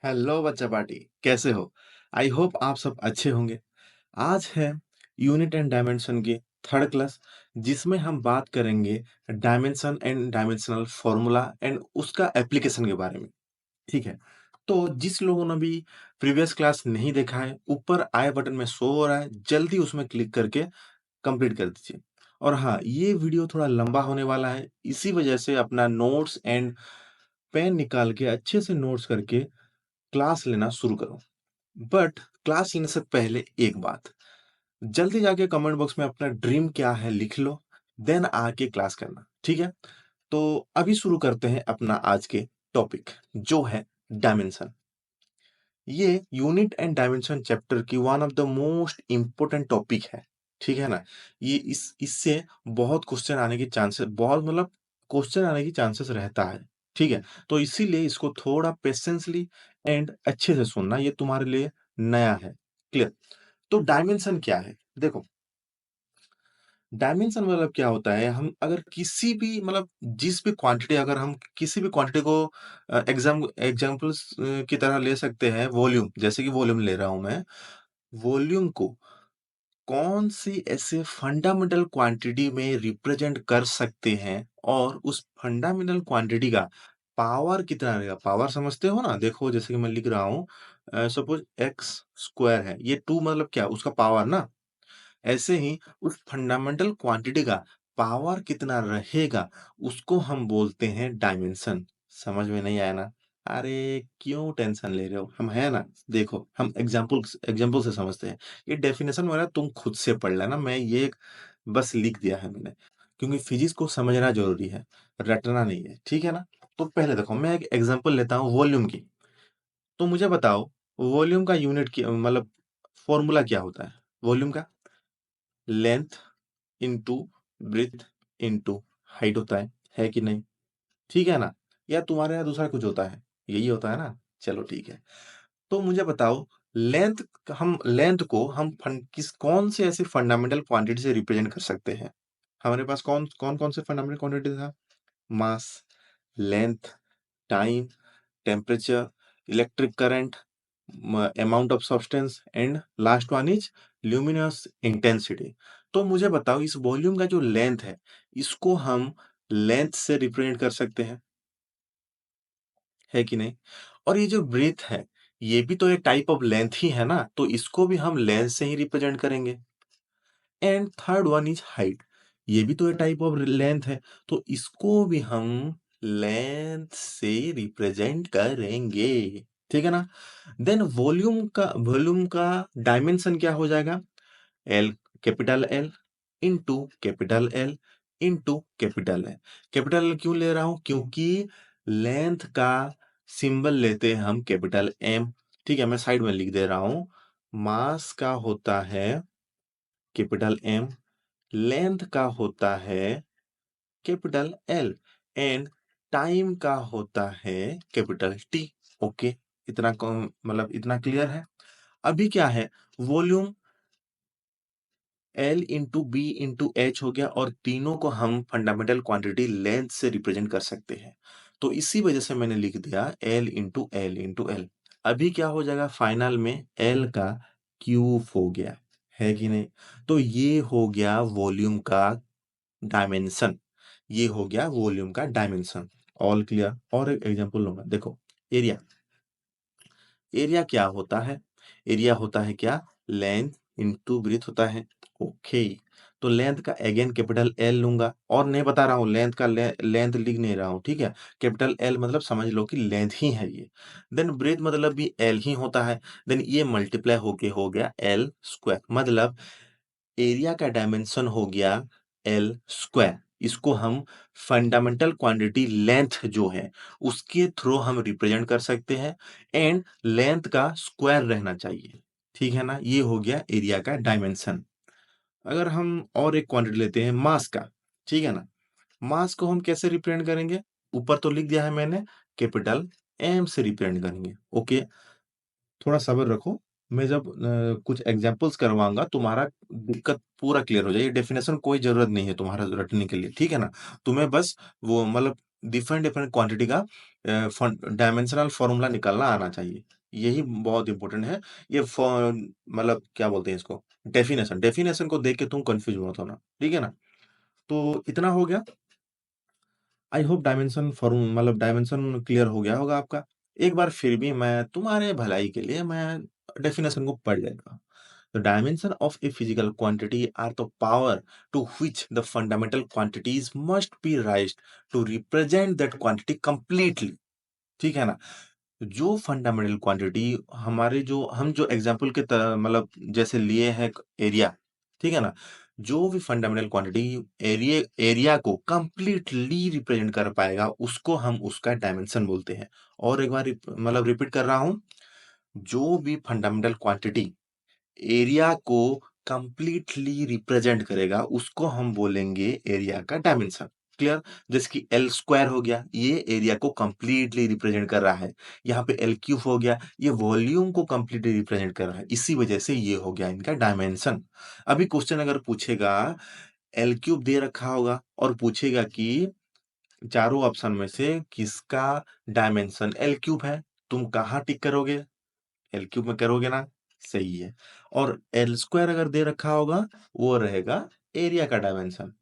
Hello बच्चा party, कैसे हो? आई होप आप सब अच्छे होंगे। आज है यूनिट एंड डायमेंशन की थर्ड क्लास, जिसमें हम बात करेंगे dimension and dimensional formula and उसका एप्लीकेशन के बारे में। ठीक है। तो जिस लोगों ने भी प्रीवियस क्लास नहीं देखा है, ऊपर आई बटन में शो हो रहा है, जल्दी उसमें क्लिक करके कंप्लीट कर दीजिए। और हाँ, ये वीडियो थोड़ा लंबा होने वाला है, इसी वजह से अपना नोट्स एंड पेन निकाल के अच्छे से नोट्स करके क्लास लेना शुरू करो। बट क्लास लेने से पहले एक बात, जल्दी जाके कमेंट बॉक्स में अपना ड्रीम क्या है लिख लो, देन आके क्लास करना, ठीक है? तो अभी शुरू करते हैं अपना आज के टॉपिक, जो है डायमेंशन। ये यूनिट एंड डायमेंशन चैप्टर की one of the most important topic है, ठीक है ना? ये इससे बहुत क्वेश्चन आने की चांसेस, बहुत मतलब क्वेश्चन आने की चांसेस रहता है, ठीक है? तो इसीलिए इसको थोड़ा पेशेंसली एंड अच्छे से सुनना, ये तुम्हारे लिए नया है। क्लियर? तो डायमेंशन क्या है? देखो, डायमेंशन मतलब क्या होता है, हम अगर किसी भी मतलब जिस भी क्वांटिटी, अगर हम किसी भी क्वांटिटी को एग्जांपल्स की तरह ले सकते हैं, वॉल्यूम, जैसे कि वॉल्यूम ले रहा हूं मैं। वॉल्यूम को कौन सी ऐसे फंडामेंटल क्वांटिटी में रिप्रेजेंट कर सकते हैं, और उस फंडामेंटल क्वांटिटी का पावर कितना रहेगा? पावर समझते हो ना? देखो, जैसे कि मैं लिख रहा हूँ, सपोज एक्स स्क्वायर है, ये टू मतलब क्या, उसका पावर ना। ऐसे ही उस फंडामेंटल क्वांटिटी का पावर कितना रहेगा, उसको हम बोलते हैं डायमेंशन। समझ में नहीं आया ना? अरे क्यों टेंशन ले रहे हो, हम है ना। देखो, हम एग्जाम्पल एग्जाम्पल से समझते हैं। ये डेफिनेशन वगैरह तुम खुद से पढ़ लेना, मैं ये बस लिख दिया है मैंने, क्योंकि फिजिक्स को समझना जरूरी है, रटना नहीं है, ठीक है ना? तो पहले देखो, मैं एक एग्जाम्पल लेता हूँ वॉल्यूम की। तो मुझे बताओ, वॉल्यूम का यूनिट की मतलब फॉर्मूला क्या होता है वॉल्यूम का? Length into breadth into height होता है कि नहीं? ठीक है ना? या तुम्हारे यहाँ दूसरा कुछ होता है? यही होता है ना? चलो ठीक है। तो मुझे बताओ, लेंथ, हम लेंथ को हम किस कौन से ऐसे फंडामेंटल क्वांटिटी से रिप्रेजेंट कर सकते हैं? हमारे पास कौन कौन कौन से फंडामेंटल क्वांटिटी था? Mass, length, time, temperature, electric current, amount of substance, and last one is luminous intensity. तो मुझे बताओ, इस वॉल्यूम का जो लेंथ है, इसको हम लेंथ से रिप्रेजेंट कर सकते हैं, है कि नहीं? और ये जो ब्रीथ है, ये भी तो एक टाइप ऑफ लेंथ ही है ना, तो इसको भी हम लेंथ से ही रिप्रेजेंट करेंगे। And third one is height, ये भी तो एक टाइप ऑफ लेंथ है, तो इसको भी हम लेंथ से रिप्रेजेंट करेंगे, ठीक है ना? देन वॉल्यूम का डायमेंशन क्या हो जाएगा? L, capital L into capital L into capital L. Capital L क्यों ले रहा हूं? क्योंकि लेंथ का सिंबल लेते हैं हम कैपिटल एम। ठीक है, मैं साइड में लिख दे रहा हूं। मास का होता है कैपिटल एम, लेंथ का होता है कैपिटल एल, एंड टाइम का होता है कैपिटल टी। ओके, मतलब इतना क्लियर है? अभी क्या है, volume L into B into H हो गया, और तीनों को हम फंडामेंटल क्वांटिटी लेंथ से रिप्रेजेंट कर सकते हैं। तो इसी वजह से मैंने लिख दिया L into L into L. अभी क्या हो जाएगा फाइनल में? एल का क्यूब हो गया, है कि नहीं? तो ये हो गया वॉल्यूम का डायमेंशन, ये हो गया वॉल्यूम का डायमेंशन। All clear? और एक एग्जांपल लूंगा, देखो। एरिया, एरिया क्या होता है? एरिया होता है क्या? लेंथ इंटू ब्रीथ होता है। ओके, तो लेंथ का अगेन कैपिटल एल लूंगा, और नहीं बता रहा हूं लेंथ का, लेंथ लिख नहीं रहा हूं, ठीक है? कैपिटल एल मतलब समझ लो कि लेंथ ही है ये। देन ब्रीथ मतलब भी एल ही होता है। देन ये मल्टीप्लाई होके हो गया एल स्क्वायर, मतलब एरिया का डायमेंशन हो गया एल स्क्वायर। इसको हम फंडामेंटल क्वांटिटी लेंथ जो है, उसके थ्रू हम रिप्रेजेंट कर सकते हैं, एंड लेंथ का स्क्वायर रहना चाहिए, ठीक है ना? ये हो गया एरिया का डायमेंशन। अगर हम और एक क्वांटिटी लेते हैं मास का, ठीक है ना? मास को हम कैसे रिप्रेजेंट करेंगे? ऊपर तो लिख दिया है मैंने, कैपिटल एम से रिप्रेजेंट करेंगे। ओके, थोड़ा सब्र रखो, मैं जब कुछ एग्जांपल्स करवाऊंगा, तुम्हारा दिक्कत पूरा क्लियर हो जाए। ये डेफिनेशन कोई जरूरत नहीं है तुम्हारा रटने के लिए, ठीक है ना? तुम्हें बस वो मतलब डिफरेंट डिफरेंट क्वांटिटी का डायमेंशनल फॉर्मूला निकालना आना चाहिए। यही बहुत इंपॉर्टेंट है। ये मतलब क्या बोलते हैं इसको, डेफिनेशन डेफिनेशन को देख के तुम कंफ्यूज मत होना, ठीक है ना। तो इतना हो गया। आई होप डायमेंशन फॉर्म मतलब डायमेंशन क्लियर हो गया होगा आपका। एक बार फिर भी मैं तुम्हारे भलाई के लिए मैं डेफिनेशन को पढ़ लेता हूँ। The dimension of a physical quantity are the power to which the fundamental quantities must be raised to represent that quantity completely। ठीक है ना। जो फंडामेंटल क्वांटिटी हमारे जो हम जो एग्जांपल के मतलब जैसे लिए हैं एरिया, ठीक है ना। जो भी फंडामेंटल क्वांटिटी एरिया एरिया को कंप्लीटली रिप्रेजेंट कर पाएगा उसको हम उसका डायमेंशन बोलते हैं। और एक बार मतलब रिपीट कर रहा हूं, जो भी फंडामेंटल क्वांटिटी एरिया को कंप्लीटली रिप्रेजेंट करेगा उसको हम बोलेंगे एरिया का डायमेंशन। क्लियर। जैसे कि एल स्क्वायर हो गया, ये एरिया को कंप्लीटली रिप्रेजेंट कर रहा है। यहाँ पे एल क्यूब हो गया, ये वॉल्यूम को कंप्लीटली रिप्रेजेंट कर रहा है, इसी वजह से ये हो गया इनका डायमेंशन। अभी क्वेश्चन अगर पूछेगा, एल क्यूब दे रखा होगा और पूछेगा कि चारों ऑप्शन में से किसका डायमेंशन एल क्यूब है, तुम कहाँ टिक करोगे, एल क्यूब में करोगे ना। सही है। और एल स्क्वायर अगर दे रखा होगा वो रहेगा एरिया का डायमेंशन।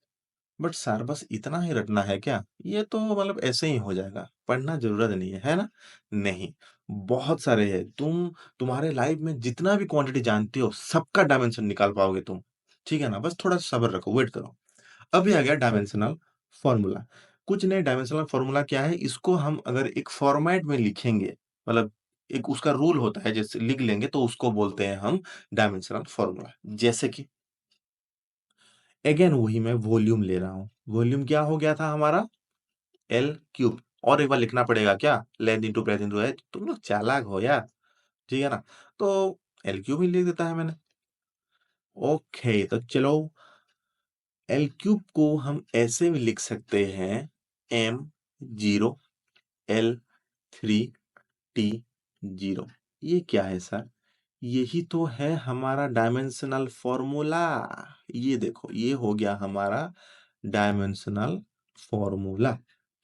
बट सर बस इतना ही रटना है क्या, ये तो मतलब ऐसे ही हो जाएगा, पढ़ना जरूरत नहीं है ना। नहीं, बहुत सारे है। तुम्हारे लाइफ में जितना भी क्वांटिटी जानते हो सबका डायमेंशन निकाल पाओगे तुम। ठीक है ना, बस थोड़ा सब्र रखो, वेट करो। अभी आ गया डायमेंशनल फॉर्मूला। कुछ नहीं, डायमेंशनल फॉर्मूला क्या है, इसको हम अगर एक फॉर्मेट में लिखेंगे, मतलब एक उसका रूल होता है, जैसे लिख लेंगे तो उसको बोलते हैं हम डायमेंशनल फॉर्मूला। जैसे कि अगेन वही मैं वॉल्यूम ले रहा हूं। वॉल्यूम क्या हो गया था हमारा, एल क्यूब। और एक बार लिखना पड़ेगा क्या, length into breadth into height. तुम लोग चालाक हो यार, ठीक है ना। तो एल क्यूब ही लिख देता है मैंने। ओके, तो चलो एल क्यूब को हम ऐसे भी लिख सकते हैं, M zero L three T zero. ये क्या है सर, यही तो है हमारा डायमेंशनल फॉर्मूला। ये देखो, ये हो गया हमारा डायमेंशनल फॉर्मूला।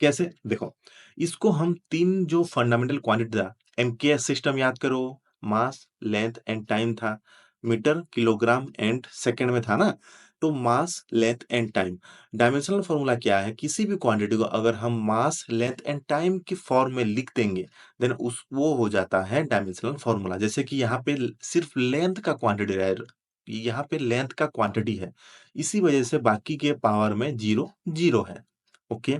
कैसे, देखो इसको हम तीन जो फंडामेंटल क्वांटिटी था, एमकेएस सिस्टम याद करो, मास लेंथ एंड टाइम था, मीटर किलोग्राम एंड सेकंड में था ना। तो मास length and time, dimensional formula क्या है, किसी भी क्वांटिटी को अगर हम मास लेंथ एंड टाइम की फॉर्म में लिख देंगे देन उस वो हो जाता है डायमेंशनल फॉर्मूला। जैसे कि यहाँ पे सिर्फ लेंथ का क्वांटिटी है, यहाँ पे लेंथ का क्वांटिटी है, इसी वजह से बाकी के पावर में जीरो जीरो है। ओके,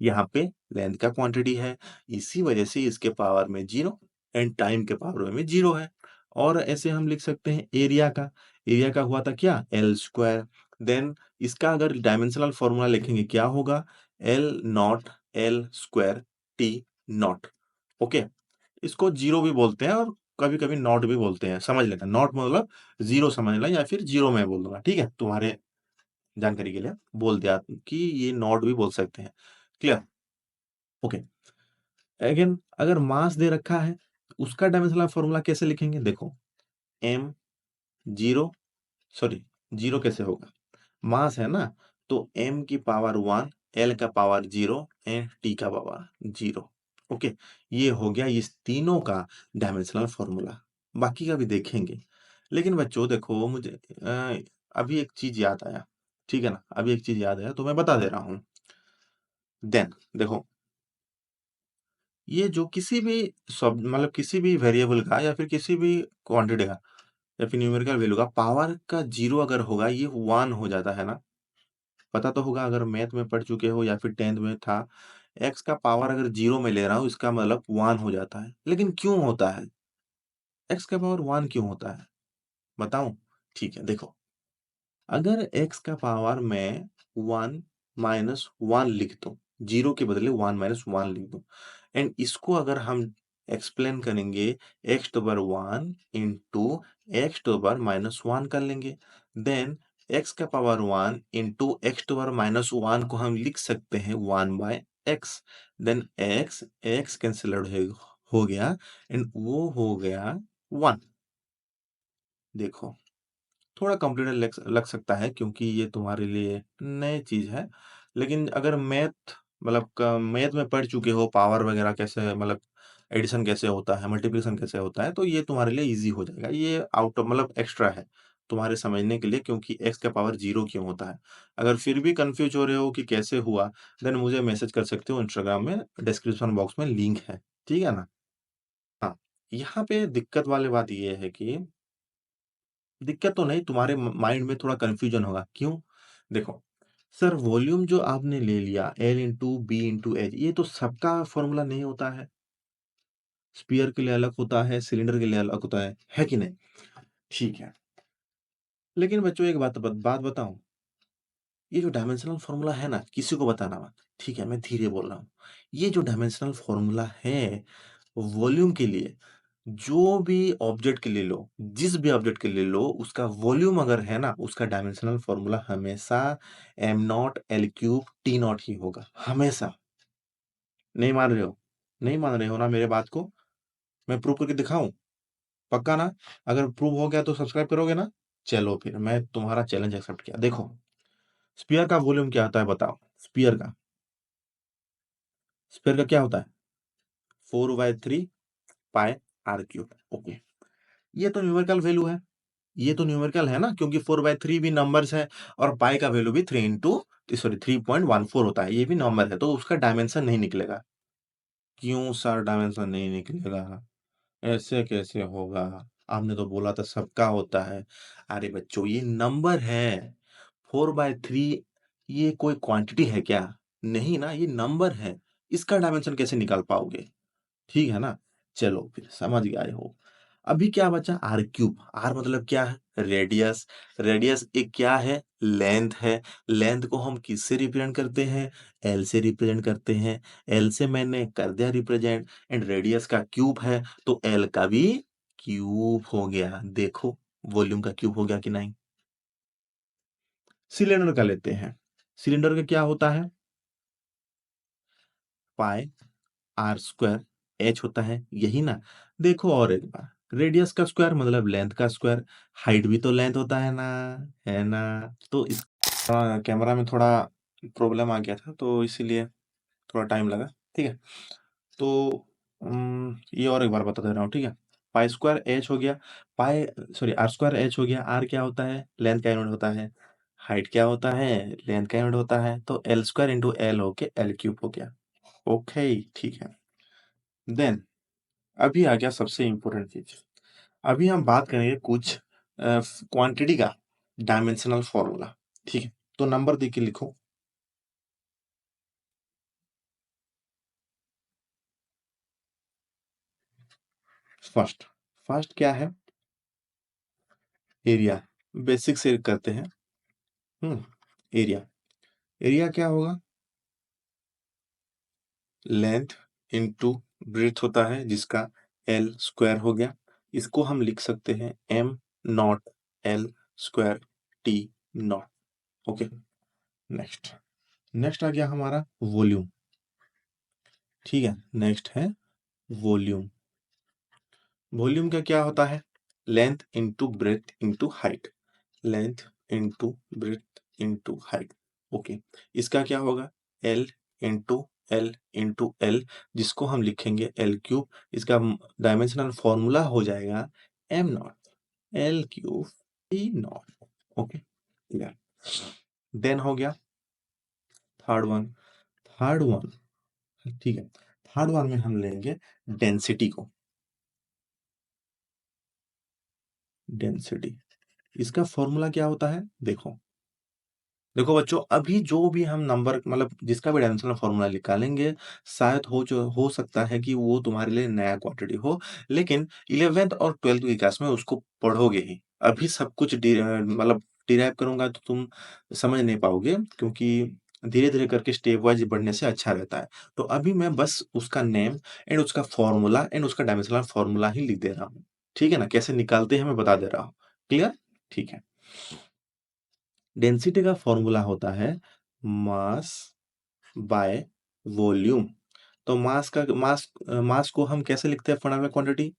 यहाँ पे लेंथ का क्वांटिटी है, इसी वजह से इसके पावर में जीरो एंड टाइम के पावर में जीरो है। और ऐसे हम लिख सकते हैं एरिया का, एरिया का हुआ था क्या, एल स्क्वायर। देन इसका अगर डायमेंशनल फॉर्मूला लिखेंगे क्या होगा, L not L square T not. Okay, इसको जीरो भी बोलते हैं और कभी कभी नॉट भी बोलते हैं, समझ लेना। नॉट मतलब जीरो समझ लेना, या फिर जीरो में बोल दूंगा, ठीक है, तुम्हारे जानकारी के लिए बोल दिया कि ये नॉट भी बोल सकते हैं। क्लियर। ओके, अगेन अगर मास दे रखा है उसका डायमेंशनल फॉर्मूला कैसे लिखेंगे, देखो एम जीरो, सॉरी जीरो कैसे होगा, मास है ना, तो m की पावर वन, l का पावर जीरो एंड t का पावर जीरो। ओके, ये हो गया इस तीनों का डायमेंशनल फॉर्मूला। बाकी का भी देखेंगे, लेकिन बच्चों देखो मुझे अभी एक चीज याद आया, ठीक है ना, अभी एक चीज याद आया तो मैं बता दे रहा हूं। देन देखो, ये जो किसी भी सब मतलब किसी भी वेरिएबल का या फिर किसी भी क्वांटिटी का या फिर न्यूमेरिकल वैल्यू का पावर का जीरो अगर होगा ये वन हो जाता है ना। पता तो होगा, अगर मैथ में पढ़ चुके हो या फिर टेंथ में था, एक्स का पावर अगर जीरो में ले रहा हूं इसका मतलब वन हो जाता है। लेकिन क्यों होता है, एक्स का पावर वन क्यों होता है, बताऊं। ठीक है, देखो अगर एक्स का पावर में वन माइनस वन लिख दूं, जीरो के बदले वन माइनस वन लिख दूं, एंड इसको अगर हम एक्सप्लेन करेंगे x to power one into x to power minus one कर लेंगे। देन एक्स का power one into x to power minus one को हम लिख सकते हैं one by x. Then x x cancel हो गया एंड वो हो गया वन। देखो थोड़ा कॉम्प्लिकेटेड लग सकता है क्योंकि ये तुम्हारे लिए नई चीज है, लेकिन अगर मैथ मतलब मैथ में पढ़ चुके हो, पावर वगैरह कैसे, मतलब एडिशन कैसे होता है, मल्टीप्लिकेशन कैसे होता है, तो ये तुम्हारे लिए इजी हो जाएगा। ये आउट ऑफ मतलब एक्स्ट्रा है तुम्हारे समझने के लिए, क्योंकि एक्स का पावर जीरो क्यों होता है। अगर फिर भी कंफ्यूज हो रहे हो कि कैसे हुआ, देन मुझे मैसेज कर सकते हो इंस्टाग्राम में, डिस्क्रिप्शन बॉक्स में लिंक है, ठीक है ना। हाँ, यहाँ पे दिक्कत वाली बात ये है कि दिक्कत तो नहीं, तुम्हारे माइंड में थोड़ा कंफ्यूजन होगा। क्यों? देखो, सर वॉल्यूम जो आपने ले लिया L into B into H, ये तो सबका फॉर्मूला नहीं होता है। स्पीयर के लिए अलग होता है, सिलेंडर के लिए अलग होता है कि नहीं? ठीक है। लेकिन बच्चों एक बात बताऊं, ये जो डायमेंशनल फॉर्मूला है ना, किसी को बताना मत, ठीक है, मैं धीरे बोल रहा हूँ। ये जो डायमेंशनल फॉर्मूला है वॉल्यूम के लिए, जो भी ऑब्जेक्ट के लिए लो, जिस भी ऑब्जेक्ट के लिए लो, उसका वॉल्यूम अगर है ना, उसका डायमेंशनल फॉर्मूला हमेशा M not L cube T not ही होगा, हमेशा। नहीं मान रहे हो? नहीं मान रहे हो ना मेरे बात को? मैं प्रूव करके दिखाऊं? पक्का ना? अगर प्रूव हो गया तो सब्सक्राइब करोगे ना? चलो फिर मैं तुम्हारा चैलेंज एक्सेप्ट किया। देखो, स्पीयर का वॉल्यूम क्या होता है बताओ? स्पीयर का क्या होता है? 4/3 पाई आर क्यूब। ओके, ये तो न्यूमेरिकल वैल्यू है। ये तो न्यूमेरिकल है ना, क्योंकि 4/3 भी नंबर्स है, और पाई का वैल्यू भी 3.14 होता है, ये भी नंबर है, तो उसका डायमेंशन नहीं निकलेगा। क्यों सर डायमेंशन नहीं निकलेगा? ऐसे कैसे होगा? आपने तो बोला था सबका होता है। अरे बच्चों, ये नंबर है। 4/3 ये कोई क्वांटिटी है क्या? नहीं ना, ये नंबर है। इसका डायमेंशन कैसे निकाल पाओगे? ठीक है ना? चलो फिर समझ गए हो। अभी क्या बचा? Are cube. आर मतलब क्या है? रेडियस। रेडियस एक क्या है? लेंथ है। लेंथ को हम किससे रिप्रेजेंट करते हैं? एल से रिप्रेजेंट करते हैं। एल से मैंने कर दिया रिप्रेजेंट, एंड रेडियस का क्यूब है, तो एल का भी क्यूब हो गया। देखो, वॉल्यूम का क्यूब हो गया कि नहीं? सिलेंडर का लेते हैं। सिलेंडर का क्या होता है? पाई आर स्क्वायर एच होता है, यही ना? देखो और एक बार, रेडियस का स्क्वायर मतलब लेंथ का स्क्वायर। हाइट भी तो लेंथ होता है ना? है ना? तो इस कैमरा में थोड़ा प्रॉब्लम आ गया था, तो इसीलिए थोड़ा टाइम लगा। ठीक है, तो ये और एक बार बता दे रहा हूँ, ठीक है। पाई स्क्वायर एच हो गया, पाई सॉरी आर स्क्वायर एच हो गया। आर क्या होता है? लेंथ का यूनिट होता है। हाइट क्या होता है? लेंथ का यूनिट होता है। तो एल स्क्वायर इंटू एल होके एल क्यूब हो गया। ओके, ठीक है। देन अभी आ गया सबसे इम्पोर्टेंट चीज। अभी हम बात करेंगे कुछ क्वांटिटी का डायमेंशनल फॉर्मूला। ठीक है, तो नंबर दे के लिखो। फर्स्ट, फर्स्ट क्या है? एरिया। बेसिक से करते हैं। हम्म, एरिया। एरिया क्या होगा? लेंथ इंटू ब्रेथ होता है, जिसका एल स्क्वायर हो गया। इसको हम लिख सकते हैं M not L square T not. Okay, next. Next आ गया हमारा वॉल्यूम। ठीक है, नेक्स्ट है वॉल्यूम। वॉल्यूम का क्या होता है? Length into breadth into height. Length into breadth into height. Okay, इसका क्या होगा? L into L into L, जिसको हम लिखेंगे एल क्यूब। इसका डायमेंशनल फॉर्मूला हो जाएगा M not L cube T not. Okay, clear. Then हो गया थर्ड वन। थर्ड वन, ठीक है। थर्ड वन में हम लेंगे डेंसिटी को। डेंसिटी, इसका फॉर्मूला क्या होता है? देखो, देखो बच्चों, अभी जो भी हम नंबर मतलब जिसका भी डायमेंशनल फॉर्मूला निकालेंगे, शायद हो सकता है कि वो तुम्हारे लिए नया क्वांटिटी हो, लेकिन 11th और 12th की क्लास में उसको पढ़ोगे ही। अभी सब कुछ मतलब डिराइव करूंगा तो तुम समझ नहीं पाओगे, क्योंकि धीरे धीरे करके स्टेप वाइज बढ़ने से अच्छा रहता है। तो अभी मैं बस उसका नेम एंड उसका फॉर्मूला एंड उसका डायमेंशनल फॉर्मूला ही लिख दे रहा हूँ। ठीक है ना? कैसे निकालते हैं मैं बता दे रहा हूँ। क्लियर? ठीक है। डेंसिटी का फॉर्मूला होता है मास बाय वॉल्यूम। तो मास को हम कैसे लिखते हैं? Fundamental quantity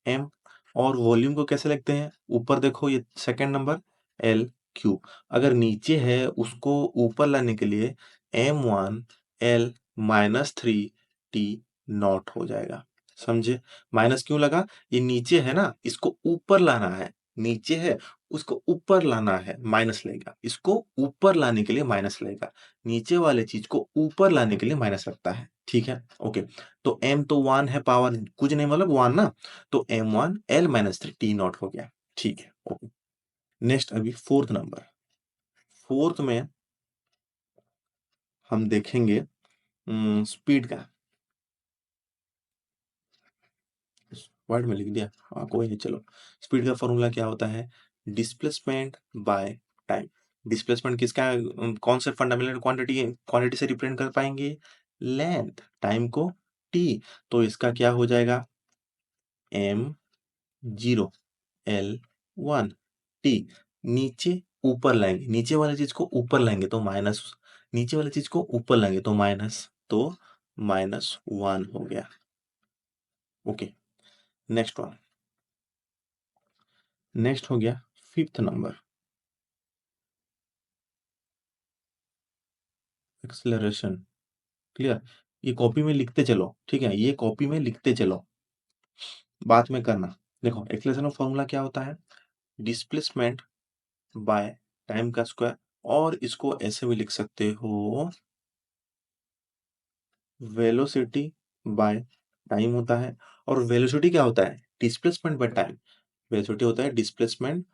M. और वॉल्यूम को कैसे लिखते हैं? ऊपर देखो, ये सेकंड नंबर एल क्यूब। अगर नीचे है उसको ऊपर लाने के लिए M1 L -3 t नॉट हो जाएगा। समझे? माइनस क्यों लगा? ये नीचे है ना, इसको ऊपर लाना है। नीचे है, उसको ऊपर लाना है, माइनस लगेगा। इसको ऊपर लाने के लिए माइनस लगेगा। नीचे वाले चीज को ऊपर लाने के लिए माइनस लगता है। ठीक है? ओके। तो m तो 1 है, पावर कुछ नहीं मतलब 1 ना, तो m1 l minus 3 t not हो गया। ठीक है, ओके। नेक्स्ट अभी फोर्थ नंबर। फोर्थ में हम देखेंगे स्पीड का। वर्ड में लिख दिया, हाँ कोई नहीं, चलो। स्पीड का फॉर्मूला क्या होता है? Displacement by time. डिस्प्लेसमेंट किसका कौन से फंडामेंटल क्वांटिटी से रिप्रेजेंट कर पाएंगे? लेंथ। टाइम को टी, तो इसका क्या हो जाएगा? m0l1 t। नीचे ऊपर लाएंगे, नीचे वाली चीज को ऊपर लाएंगे तो माइनस, नीचे वाली चीज को ऊपर लाएंगे तो माइनस, तो -1 हो गया। Okay, next one. नेक्स्ट हो गया फिफ्थ नंबर, एक्सेलरेशन। क्लियर? ये कॉपी में लिखते चलो, ठीक है? ये कॉपी में लिखते चलो, बाद में करना। देखो, एक्सेलरेशन का फॉर्मूला क्या होता है? डिस्प्लेसमेंट बाय टाइम का स्क्वायर, और इसको ऐसे भी लिख सकते हो, वेलोसिटी बाय टाइम होता है। और वेलोसिटी क्या होता है? Displacement by time. वेलोसिटी होता है डिस्प्लेसमेंट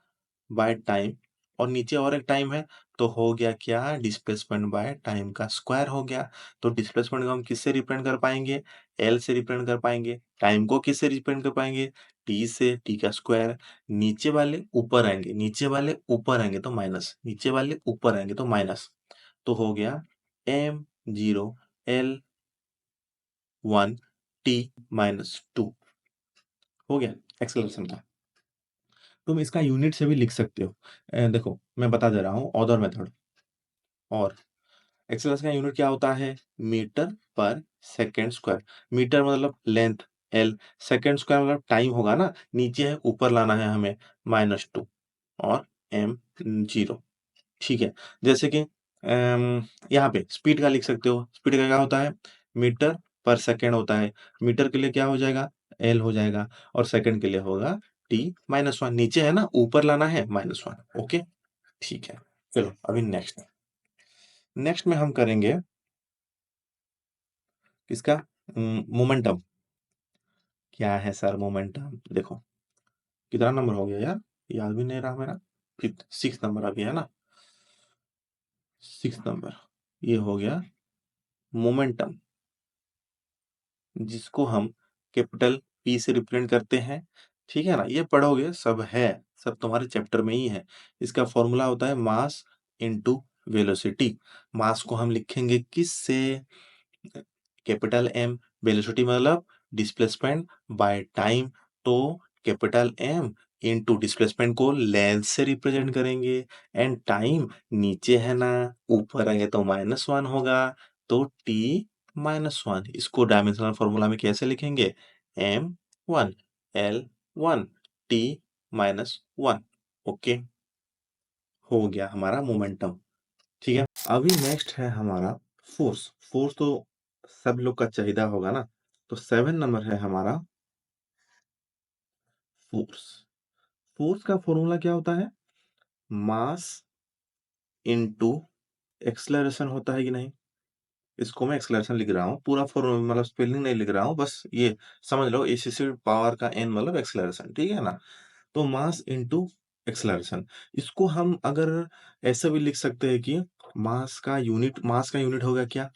बाय टाइम, और नीचे और एक टाइम है, तो हो गया क्या? डिस्प्लेसमेंट बाय टाइम का स्क्वायर हो गया। तो डिस्प्लेसमेंट को हम किससे रिप्रेजेंट कर पाएंगे? एल से रिप्रेजेंट कर पाएंगे। टाइम को किससे रिप्रेजेंट कर पाएंगे? टी से, टी का स्क्वायर। नीचे वाले ऊपर आएंगे, नीचे वाले ऊपर आएंगे तो माइनस, नीचे वाले ऊपर आएंगे तो माइनस, तो हो गया m0l1t-2 हो गया एक्सेलरेशन का। तुम इसका यूनिट से भी लिख सकते हो। देखो मैं बता दे रहा हूँ ऑर्डर मेथड। और एक्सेलरेशन का यूनिट क्या होता है? Metre per second square. Metre मतलब लेंथ एल, सेकेंड स्क्वायर मतलब टाइम होगा ना, नीचे है ऊपर लाना है हमें, -2 और m0। ठीक है? जैसे कि यहाँ पे स्पीड का लिख सकते हो। स्पीड का क्या होता है? मीटर पर सेकेंड होता है। मीटर के लिए क्या हो जाएगा? एल हो जाएगा, और सेकेंड के लिए होगा t-1। नीचे है ना, ऊपर लाना है, -1। ओके, ठीक है। चलो अभी नेक्स्ट। नेक्स्ट में हम करेंगे किसका? मोमेंटम। क्या है सर मोमेंटम? देखो, कितना नंबर हो गया यार, याद भी नहीं रहा मेरा। फिफ्थ, सिक्स नंबर अभी है ना, सिक्स नंबर। ये हो गया मोमेंटम, जिसको हम कैपिटल पी से रिप्रेजेंट करते हैं। ठीक है ना? ये पढ़ोगे, सब है, सब तुम्हारे चैप्टर में ही है। इसका फॉर्मूला होता है मास इनटू वेलोसिटी। मास को हम लिखेंगे किससे? Capital M. वेलोसिटी मतलब डिस्प्लेसमेंट बाय टाइम, तो कैपिटल एम इनटू डिस्प्लेसमेंट को लेंथ से रिप्रेजेंट करेंगे, एंड टाइम नीचे है ना, ऊपर आएंगे तो -1 होगा, तो t-1। इसको डायमेंशनल फॉर्मूला में कैसे लिखेंगे? m1l1t-1। ओके, हो गया हमारा मोमेंटम। ठीक है? अभी नेक्स्ट है हमारा फोर्स। फोर्स तो सब लोग का चाहिदा होगा ना, तो 7 नंबर है हमारा फोर्स। फोर्स का फॉर्मूला क्या होता है? मास इनटू एक्सेलरेशन होता है कि नहीं? इसको मैं एक्सेलरेशन लिख रहा हूँ, पूरा फॉर्मूला मतलब स्पेलिंग नहीं लिख रहा हूँ, बस ये समझ लो, एसीसी पावर का n मतलब एक्सेलरेशन। ठीक है ना? तो मास इनटू एक्सेलरेशन, इसको हम अगर ऐसे भी लिख सकते हैं कि मास का यूनिट होगा क्या?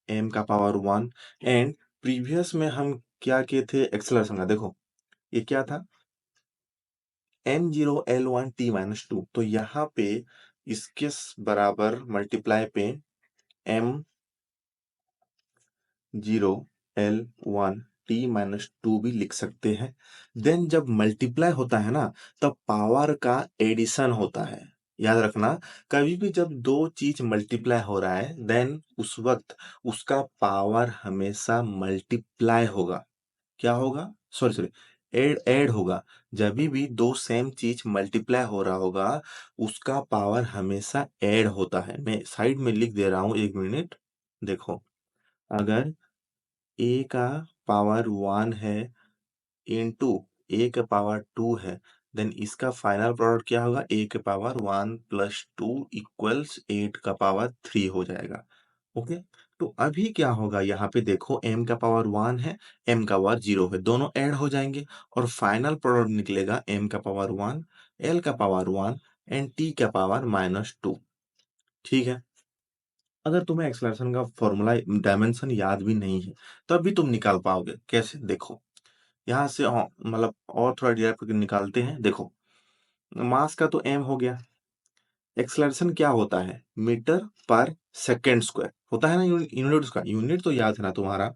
m का पावर 1। एंड प्रीवियस में हम क्या किए थे एक्सेलरेशन का? देखो, ये क्या था? m0l1t-2। तो यहाँ पे इसके बराबर मल्टीप्लाई पे m0l1t-2 भी लिख सकते हैं। देन जब मल्टीप्लाई होता है ना, तब पावर का एडिशन होता है। याद रखना, कभी भी जब दो चीज मल्टीप्लाई हो रहा है, देन उस वक्त उसका पावर हमेशा मल्टीप्लाई होगा। क्या होगा? सॉरी सॉरी, ऐड ऐड होगा। जब भी दो सेम चीज मल्टीप्लाई हो रहा होगा, उसका पावर हमेशा ऐड होता है। मैं साइड में लिख दे रहा हूं, 1 मिनट देखो। अगर ए का पावर 1 है इंटू ए के पावर 2 है, देन इसका फाइनल प्रोडक्ट क्या होगा? ए के पावर 1 प्लस 2 इक्वल्स 8 का पावर 3 हो जाएगा। ओके, तो अभी क्या होगा? यहाँ पे देखो m का पावर 1 है, m का पावर 0 है, दोनों ऐड हो जाएंगे और फाइनल प्रोडक्ट निकलेगा m का पावर 1, l का पावर 1 एंड t का पावर -2। ठीक है, अगर तुम्हें एक्सलेशन का फॉर्मूला डायमेंशन याद भी नहीं है तब भी तुम निकाल पाओगे। कैसे? देखो यहाँ से मतलब और थोड़ा डिराइव करके निकालते हैं। देखो मास का तो m हो गया, एक्सलेशन क्या होता है? मीटर पर सेकेंड स्क्वायर होता है ना। यूनिट उसका यूनिट तो याद है ना तुम्हारा?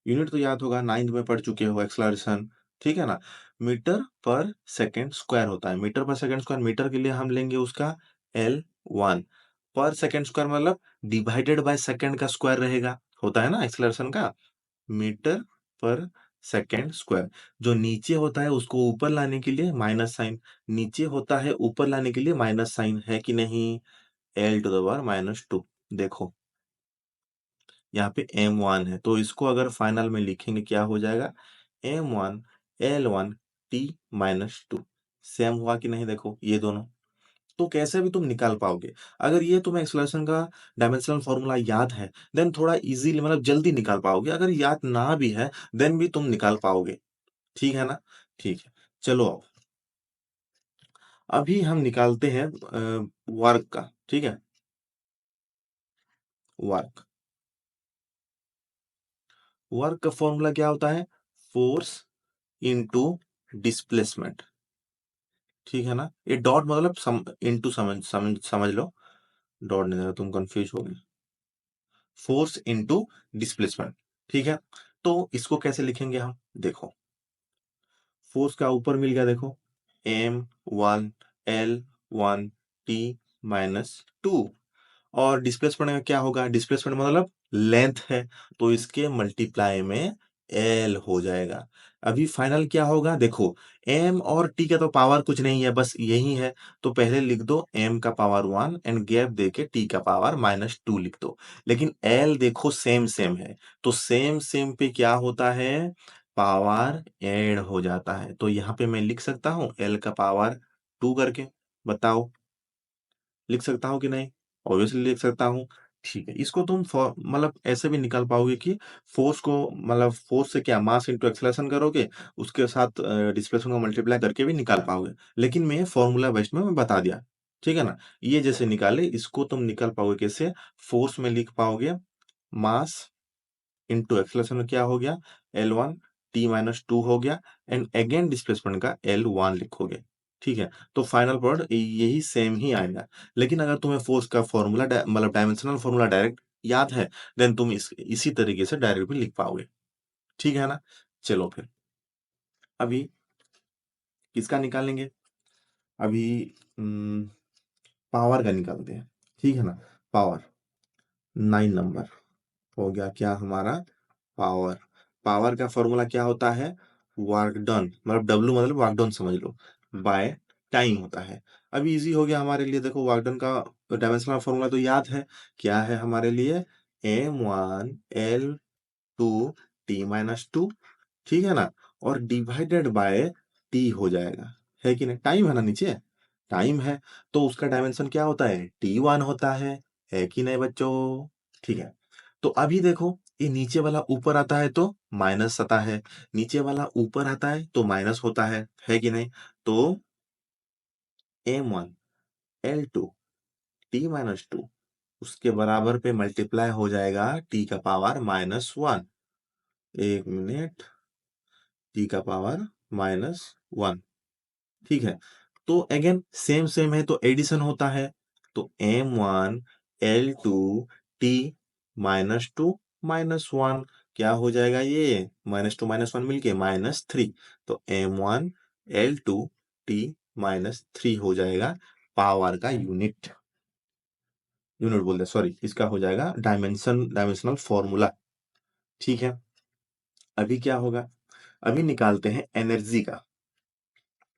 यूनिट तो याद होगा, 9th में पढ़ चुके हो एक्सलरेशन। ठीक है ना? मीटर पर सेकेंड स्क्वायर होता है। Metre per second square, metre के लिए हम लेंगे उसका L1। पर सेकेंड स्क्वायर मतलब डिवाइडेड बाय सेकेंड का स्क्वायर रहेगा, होता है ना एक्सलरेशन का। मीटर पर सेकेंड स्क्वायर, जो नीचे होता है उसको ऊपर लाने के लिए माइनस साइन, नीचे होता है ऊपर लाने के लिए माइनस साइन, है कि नहीं? L⁻²। देखो यहाँ पे m1 है तो इसको अगर फाइनल में लिखेंगे क्या हो जाएगा? m1 L1 t-2। सेम हुआ कि नहीं? देखो ये दोनों तो कैसे भी तुम निकाल पाओगे। अगर ये तुम्हें एक्सलेशन का डायमेंशनल फॉर्मूला याद है देन थोड़ा इजीली मतलब जल्दी निकाल पाओगे। अगर याद ना भी है देन भी तुम निकाल पाओगे। ठीक है ना? ठीक है, चलो अब अभी हम निकालते हैं वर्क का। ठीक है, वर्क वर्क का फॉर्मूला क्या होता है? Force into displacement. ठीक है ना? ये डॉट मतलब इनटू समझ लो। डॉट नहीं देना, तुम कंफ्यूज हो गए। Force into displacement. ठीक है, तो इसको कैसे लिखेंगे हम? देखो फोर्स का ऊपर मिल गया, देखो m1L1t-2। और डिस्प्लेसमेंट में क्या होगा? डिस्प्लेसमेंट मतलब लेंथ है तो इसके मल्टीप्लाई में एल हो जाएगा। अभी फाइनल क्या होगा? देखो एम और टी का तो पावर कुछ नहीं है, बस यही है। तो पहले लिख दो एम का पावर 1 एंड गैप देके टी का पावर -2 लिख दो। लेकिन एल देखो सेम सेम है तो सेम सेम पे क्या होता है? पावर ऐड हो जाता है। तो यहाँ पे मैं लिख सकता हूँ एल का पावर 2 करके। बताओ लिख सकता हूँ कि नहीं? ऑब्वियसली लिख सकता हूँ। ठीक है, इसको तुम मतलब ऐसे भी निकाल पाओगे कि फोर्स को मतलब फोर्स से क्या मास इंटू एक्सलेशन करोगे, उसके साथ डिस्प्लेसमेंट को मल्टीप्लाई करके भी निकाल पाओगे। लेकिन मैं फॉर्मूला बेस्ड में मैं बता दिया। ठीक है ना? ये जैसे निकाले इसको तुम निकाल पाओगे कैसे? फोर्स में लिख पाओगे मास इंटू एक्सलेशन में क्या हो गया? L1 t-2 हो गया एंड अगेन डिस्प्लेसमेंट का L1 लिखोगे। ठीक है, तो फाइनल प्रोडक्ट यही सेम ही आएगा। लेकिन अगर तुम्हें फोर्स का फॉर्मूला मतलब डायमेंशनल फॉर्मूला डायरेक्ट याद है देन तुम इसी तरीके से डायरेक्ट भी लिख पाओगे। ठीक है ना? चलो फिर अभी किसका निकालेंगे? अभी पावर का निकालते हैं। ठीक है ना? पावर 9 नंबर हो गया क्या हमारा? पावर। पावर का फॉर्मूला क्या होता है? वर्क डन मतलब डब्ल्यू मतलब वर्क डन समझ लो, बाय टाइम होता है। अभी इजी हो गया हमारे लिए। देखो वर्क डन का डायमेंशनल फॉर्मूला तो याद है, क्या है हमारे लिए? m1L2t-2। ठीक है ना? और डिवाइडेड बाय टी हो जाएगा, है कि नहीं? टाइम है ना नीचे, टाइम है तो उसका डायमेंशन क्या होता है? T1 होता है कि नहीं बच्चों? ठीक है, तो अभी देखो ये नीचे वाला ऊपर आता है तो माइनस आता है, नीचे वाला ऊपर आता है तो माइनस होता है कि नहीं? तो m1L2t-2 उसके बराबर पे मल्टीप्लाई हो जाएगा t का पावर -1। एक मिनट, t का पावर -1। ठीक है, तो अगेन सेम सेम है तो एडिशन होता है। तो m1L2t-2 क्या हो जाएगा? ये -2 -1 मिलके -3। तो m1L2t-3 हो जाएगा पावर का यूनिट। यूनिट बोल दे सॉरी, इसका हो जाएगा डायमेंशनल फॉर्मूला। ठीक है, अभी क्या होगा? अभी निकालते हैं एनर्जी का।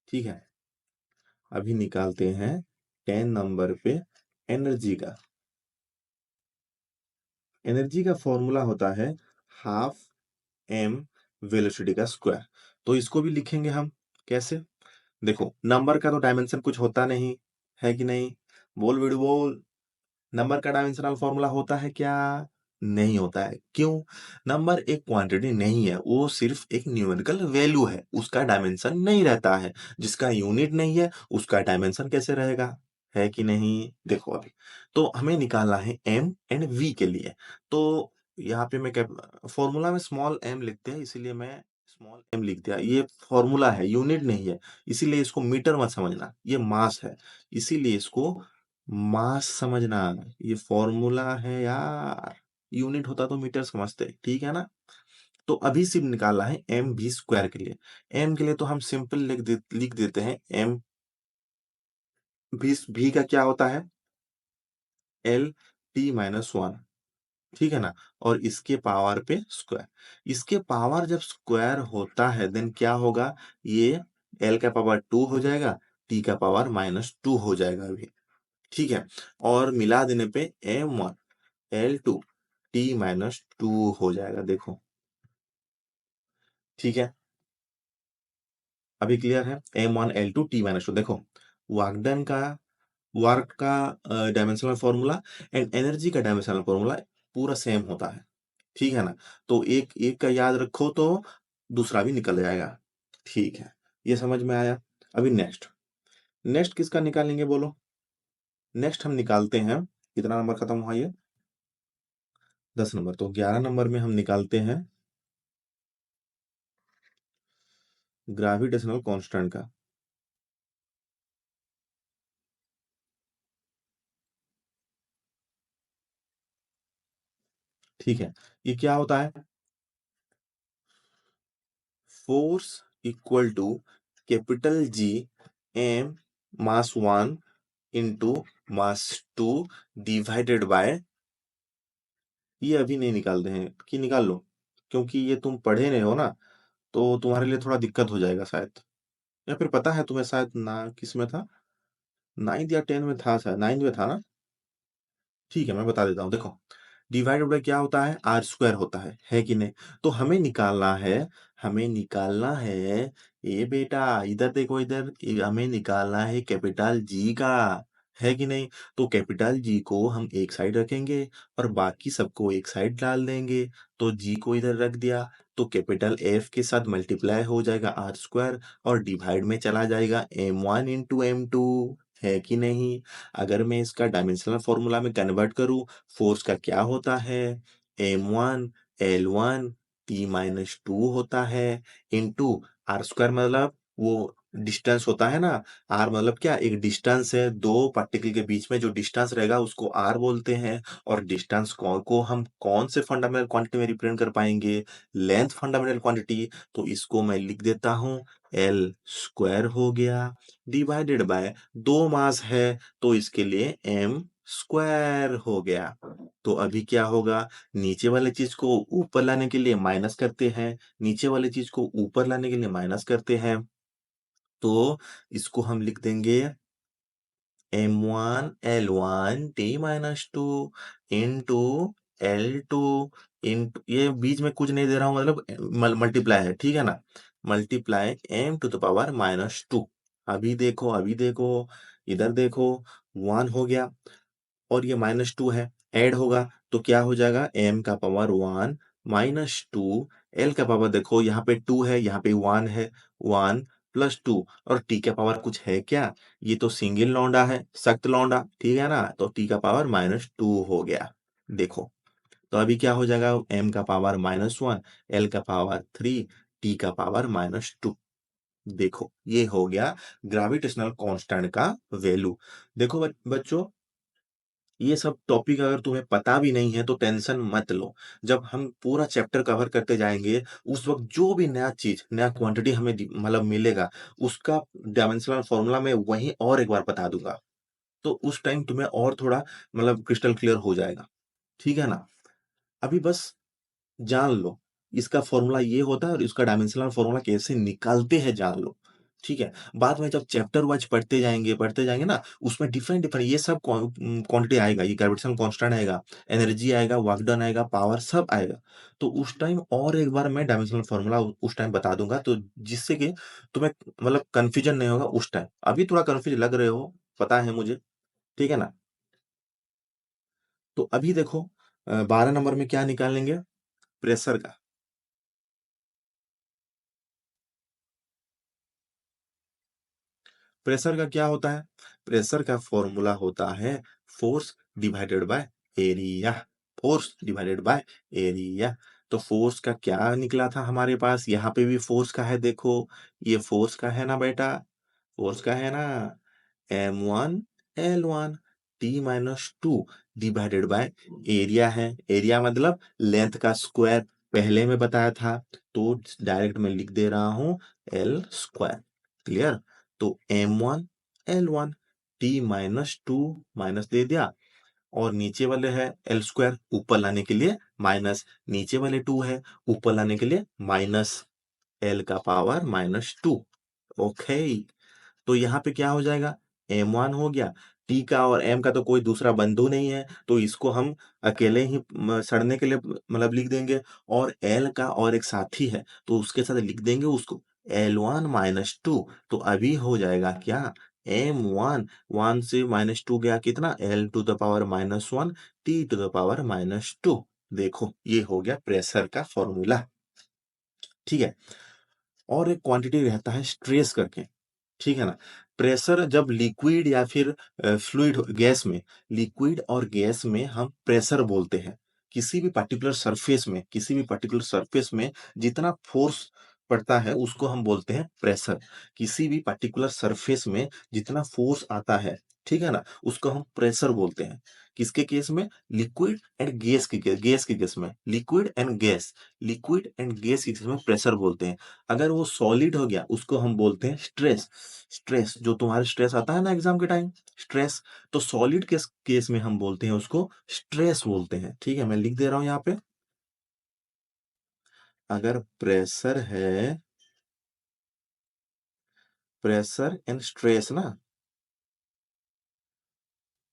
ठीक है, अभी निकालते हैं 10 नंबर पे एनर्जी का। एनर्जी का फॉर्मूला होता है हाफ एम वेलोसिटी का स्क्वायर। तो इसको भी लिखेंगे हम कैसे? देखो, नंबर का तो डायमेंशन कुछ होता नहीं है कि नहीं? बोल बेड़ू बोल। नंबर का डायमेंशनल फॉर्मूला होता है क्या? नहीं होता है। क्यों? नंबर एक क्वांटिटी नहीं है, वो सिर्फ एक न्यूमेरिकल वैल्यू है, उसका डायमेंशन नहीं रहता है। जिसका यूनिट नहीं है उसका डायमेंशन कैसे रहेगा? है कि नहीं? देखो अभी, तो हमें निकालना है एम एंड वी के लिए। तो यहाँ पे मैं क्या, फॉर्मूला में स्मॉल एम लिखते हैं इसीलिए मैं स्मॉल एम लिख दिया। ये फॉर्मूला है, यूनिट नहीं है, इसीलिए इसको मीटर मत समझना, ये मास है, इसीलिए इसको मास समझना। ये फॉर्मूला है यार, यूनिट होता तो मीटर समझते, ठीक है ना? तो अभी सिर्फ निकालना है एम भी स्क्वायर के लिए। एम के लिए तो हम सिंपल लिख देते हैं एम भी का क्या होता है? एल टी माइनस वन, ठीक है ना? और इसके पावर पे स्क्वायर। इसके पावर जब स्क्वायर होता है देन क्या होगा? ये एल का पावर टू हो जाएगा, टी का पावर माइनस टू हो जाएगा अभी, ठीक है? और मिला देने पे M one L two T minus two हो जाएगा, देखो, ठीक है? अभी क्लियर है? M one L two T minus two. देखो, वर्क डन का वर्क का डायमेंशनल फॉर्मूला एंड एनर्जी का डायमेंशनल फॉर्मूला पूरा सेम होता है, ठीक है ना? तो एक एक का याद रखो तो दूसरा भी निकल जाएगा, ठीक है? ये समझ में आया? अभी नेक्स्ट, नेक्स्ट किसका निकालेंगे बोलो? नेक्स्ट हम निकालते हैं, कितना नंबर खत्म हुआ ये? 10 नंबर। तो 11 नंबर में हम निकालते हैं ग्रेविटेशनल कांस्टेंट का, ठीक है? ये क्या होता है? Force equal to capital G M mass one into mass two divided by, ये अभी नहीं निकालते हैं कि निकाल लो, क्योंकि ये तुम पढ़े नहीं हो ना, तो तुम्हारे लिए थोड़ा दिक्कत हो जाएगा शायद। या फिर पता है तुम्हें, शायद ना किस में था, 9th या 10th में था, शायद 9th में था ना? ठीक है, मैं बता देता हूँ, देखो, डिवाइडेड बाय क्या होता है? आर स्क्वायर होता है कि नहीं? तो हमें निकालना है, हमें निकालना है, ए बेटा इधर देखो, इधर हमें निकालना है कैपिटल जी का, है कि नहीं? तो कैपिटल जी को हम एक साइड रखेंगे और बाकी सबको एक साइड डाल देंगे। तो जी को इधर रख दिया, तो कैपिटल एफ के साथ मल्टीप्लाई हो जाएगा आर स्क्वायर, और डिवाइड में चला जाएगा M one into M two, है कि नहीं? अगर मैं इसका डायमेंशनल फॉर्मूला में कन्वर्ट करूं, फोर्स का क्या होता है? M one L one T minus two होता है, इंटू आर स्क्वायर, मतलब वो डिस्टेंस होता है ना। आर मतलब क्या? एक डिस्टेंस है, दो पार्टिकल के बीच में जो डिस्टेंस रहेगा उसको आर बोलते हैं। और डिस्टेंस को हम कौन से फंडामेंटल क्वांटिटी में रिप्रेजेंट कर पाएंगे? Length fundamental quantity. तो इसको मैं लिख देता हूं, एल स्क्वायर हो गया, डिवाइडेड बाय दो मास है तो इसके लिए एम स्क्वायर हो गया। तो अभी क्या होगा? नीचे वाले चीज को ऊपर लाने के लिए माइनस करते हैं, नीचे वाले चीज को ऊपर लाने के लिए माइनस करते हैं। तो इसको हम लिख देंगे M one L one T minus two into L two into, ये बीच में कुछ नहीं दे रहा हूं, मतलब मल्टीप्लाई है, ठीक है ना? Multiply M to the power minus two. अभी देखो, अभी देखो, इधर देखो, वन हो गया और ये माइनस टू है, ऐड होगा तो क्या हो जाएगा? एम का power one minus two, L का पावर देखो यहाँ पे टू है, यहाँ पे वन है, वन प्लस टू, और टी का पावर कुछ है क्या? ये तो सिंगल लौंडा है, सख्त लौंडा, ठीक है ना? तो टी का पावर माइनस टू हो गया, देखो। तो अभी क्या हो जाएगा? एम का पावर माइनस वन, एल का पावर थ्री, टी का पावर माइनस टू। देखो, ये हो गया ग्रेविटेशनल कांस्टेंट का वैल्यू। देखो बच्चों, ये सब टॉपिक अगर तुम्हें पता भी नहीं है तो टेंशन मत लो। जब हम पूरा चैप्टर कवर करते जाएंगे, उस वक्त जो भी नया चीज, नया क्वांटिटी हमें मतलब मिलेगा, उसका डायमेंशनल फॉर्मूला मैं वहीं और एक बार बता दूंगा। तो उस टाइम तुम्हें और थोड़ा मतलब क्रिस्टल क्लियर हो जाएगा, ठीक है ना? अभी बस जान लो, इसका फॉर्मूला ये होता है और इसका डायमेंशनल फॉर्मूला कैसे निकालते हैं जान लो, ठीक है? बाद में जब चैप्टर वाइज़ पढ़ते जाएँगे ना, उसमें डिफरेंट डिफरेंट ये सब क्वांटिटी आएगा, ये ग्रेविटेशनल कांस्टेंट आएगा, एनर्जी आएगा, वर्क डन आएगा, पावर सब आएगा। तो उस टाइम और एक बार मैं डायमेंशनल फ़ॉर्मूला उस टाइम बता दूँगा, तो जिससे कि तुम्हें मतलब कन्फ्यूजन नहीं होगा उस टाइम। अभी थोड़ा कन्फ्यूज़ लग रहे हो, पता है मुझे, ठीक है ना? तो अभी देखो 12 नंबर में क्या निकालेंगे? प्रेशर का। प्रेशर का क्या होता है? प्रेशर का फॉर्मूला होता है force divided by area. Force divided by area. तो फोर्स का क्या निकला था हमारे पास? यहाँ पे भी फोर्स का है, देखो ये फोर्स का है ना बेटा, फोर्स का है ना, M1 L1 T-2 divided by area है। एरिया मतलब लेंथ का स्क्वायर, पहले में बताया था, तो डायरेक्ट मैं लिख दे रहा हूं एल स्क्वायर। क्लियर? तो M1 L1 T-2 माइनस दे दिया, और नीचे वाले है एल स्क्वायर, ऊपर लाने के लिए माइनस, नीचे वाले 2 है, ऊपर लाने के लिए माइनस, एल का पावर -2। ओके, तो यहाँ पे क्या हो जाएगा? M1 हो गया, T का और M का तो कोई दूसरा बंधु नहीं है, तो इसको हम अकेले ही सड़ने के लिए मतलब लिख देंगे, और L का और एक साथी है, तो उसके साथ लिख देंगे उसको L1 -2। तो अभी हो जाएगा क्या? M1, 1 से -2 गया कितना? L to the power -1 T to the power -2। देखो ये हो गया प्रेशर का फॉर्मूला। ठीक है? और एक क्वांटिटी रहता है स्ट्रेस करके, ठीक है ना? प्रेशर जब लिक्विड या फिर फ्लूइड गैस में, लिक्विड और गैस में हम प्रेशर बोलते हैं। किसी भी पर्टिकुलर सरफेस में जितना फोर्स पड़ता है उसको हम बोलते हैं प्रेशर। किसी भी पर्टिकुलर सरफेस में जितना फोर्स आता है, ठीक है ना? उसको हम प्रेशर बोलते हैं। किसके केस में? लिक्विड एंड गैस के केस में। लिक्विड एंड गैस के केस में प्रेशर बोलते हैं। अगर वो सॉलिड हो गया उसको हम बोलते हैं स्ट्रेस। स्ट्रेस जो तुम्हारे स्ट्रेस आता है ना एग्जाम के टाइम, स्ट्रेस, तो सॉलिड केस में हम बोलते हैं उसको स्ट्रेस बोलते हैं। ठीक है, मैं लिख दे रहा हूं यहाँ पे। अगर प्रेशर है, प्रेशर एंड स्ट्रेस ना,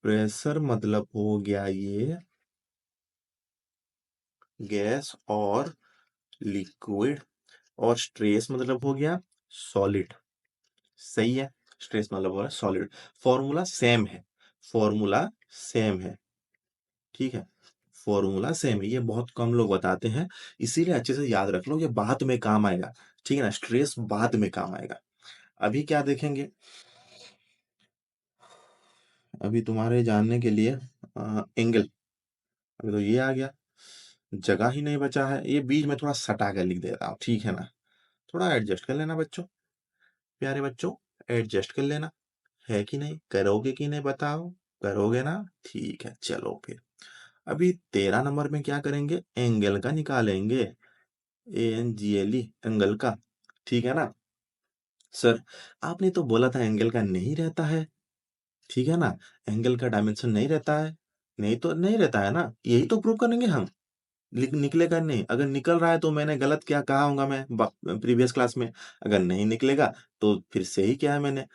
प्रेशर मतलब हो गया ये गैस और लिक्विड, और स्ट्रेस मतलब हो गया सॉलिड। सही है, स्ट्रेस मतलब हो रहा है सॉलिड। फॉर्मूला सेम है, फॉर्मूला सेम है, ठीक है, फॉर्मूला सेम है। ये बहुत कम लोग बताते हैं, इसीलिए अच्छे से याद रख लो, ये बाद में काम आएगा। ठीक है ना, स्ट्रेस बाद में काम आएगा। अभी क्या देखेंगे? अभी तुम्हारे जानने के लिए एंगल, अभी तो ये आ गया, जगह ही नहीं बचा है, ये बीच में थोड़ा सटा कर लिख देता हूँ, ठीक है ना? थोड़ा एडजस्ट कर लेना बच्चों, प्यारे बच्चों, एडजस्ट कर लेना। है कि नहीं? करोगे कि नहीं बताओ? करोगे ना? ठीक है, चलो फिर। अभी 13 नंबर में क्या करेंगे? एंगल का निकालेंगे। ANGLE, एंगल का। ठीक है ना? सर, आपने तो बोला था एंगल का नहीं रहता है, ठीक है ना? एंगल का डायमेंशन नहीं रहता है। नहीं तो नहीं रहता है ना, यही तो प्रूव करेंगे हम। निकलेगा नहीं, अगर निकल रहा है तो मैंने गलत क्या कहा होगा मैं प्रीवियस क्लास में, अगर नहीं निकलेगा तो फिर सही क्या है मैंने।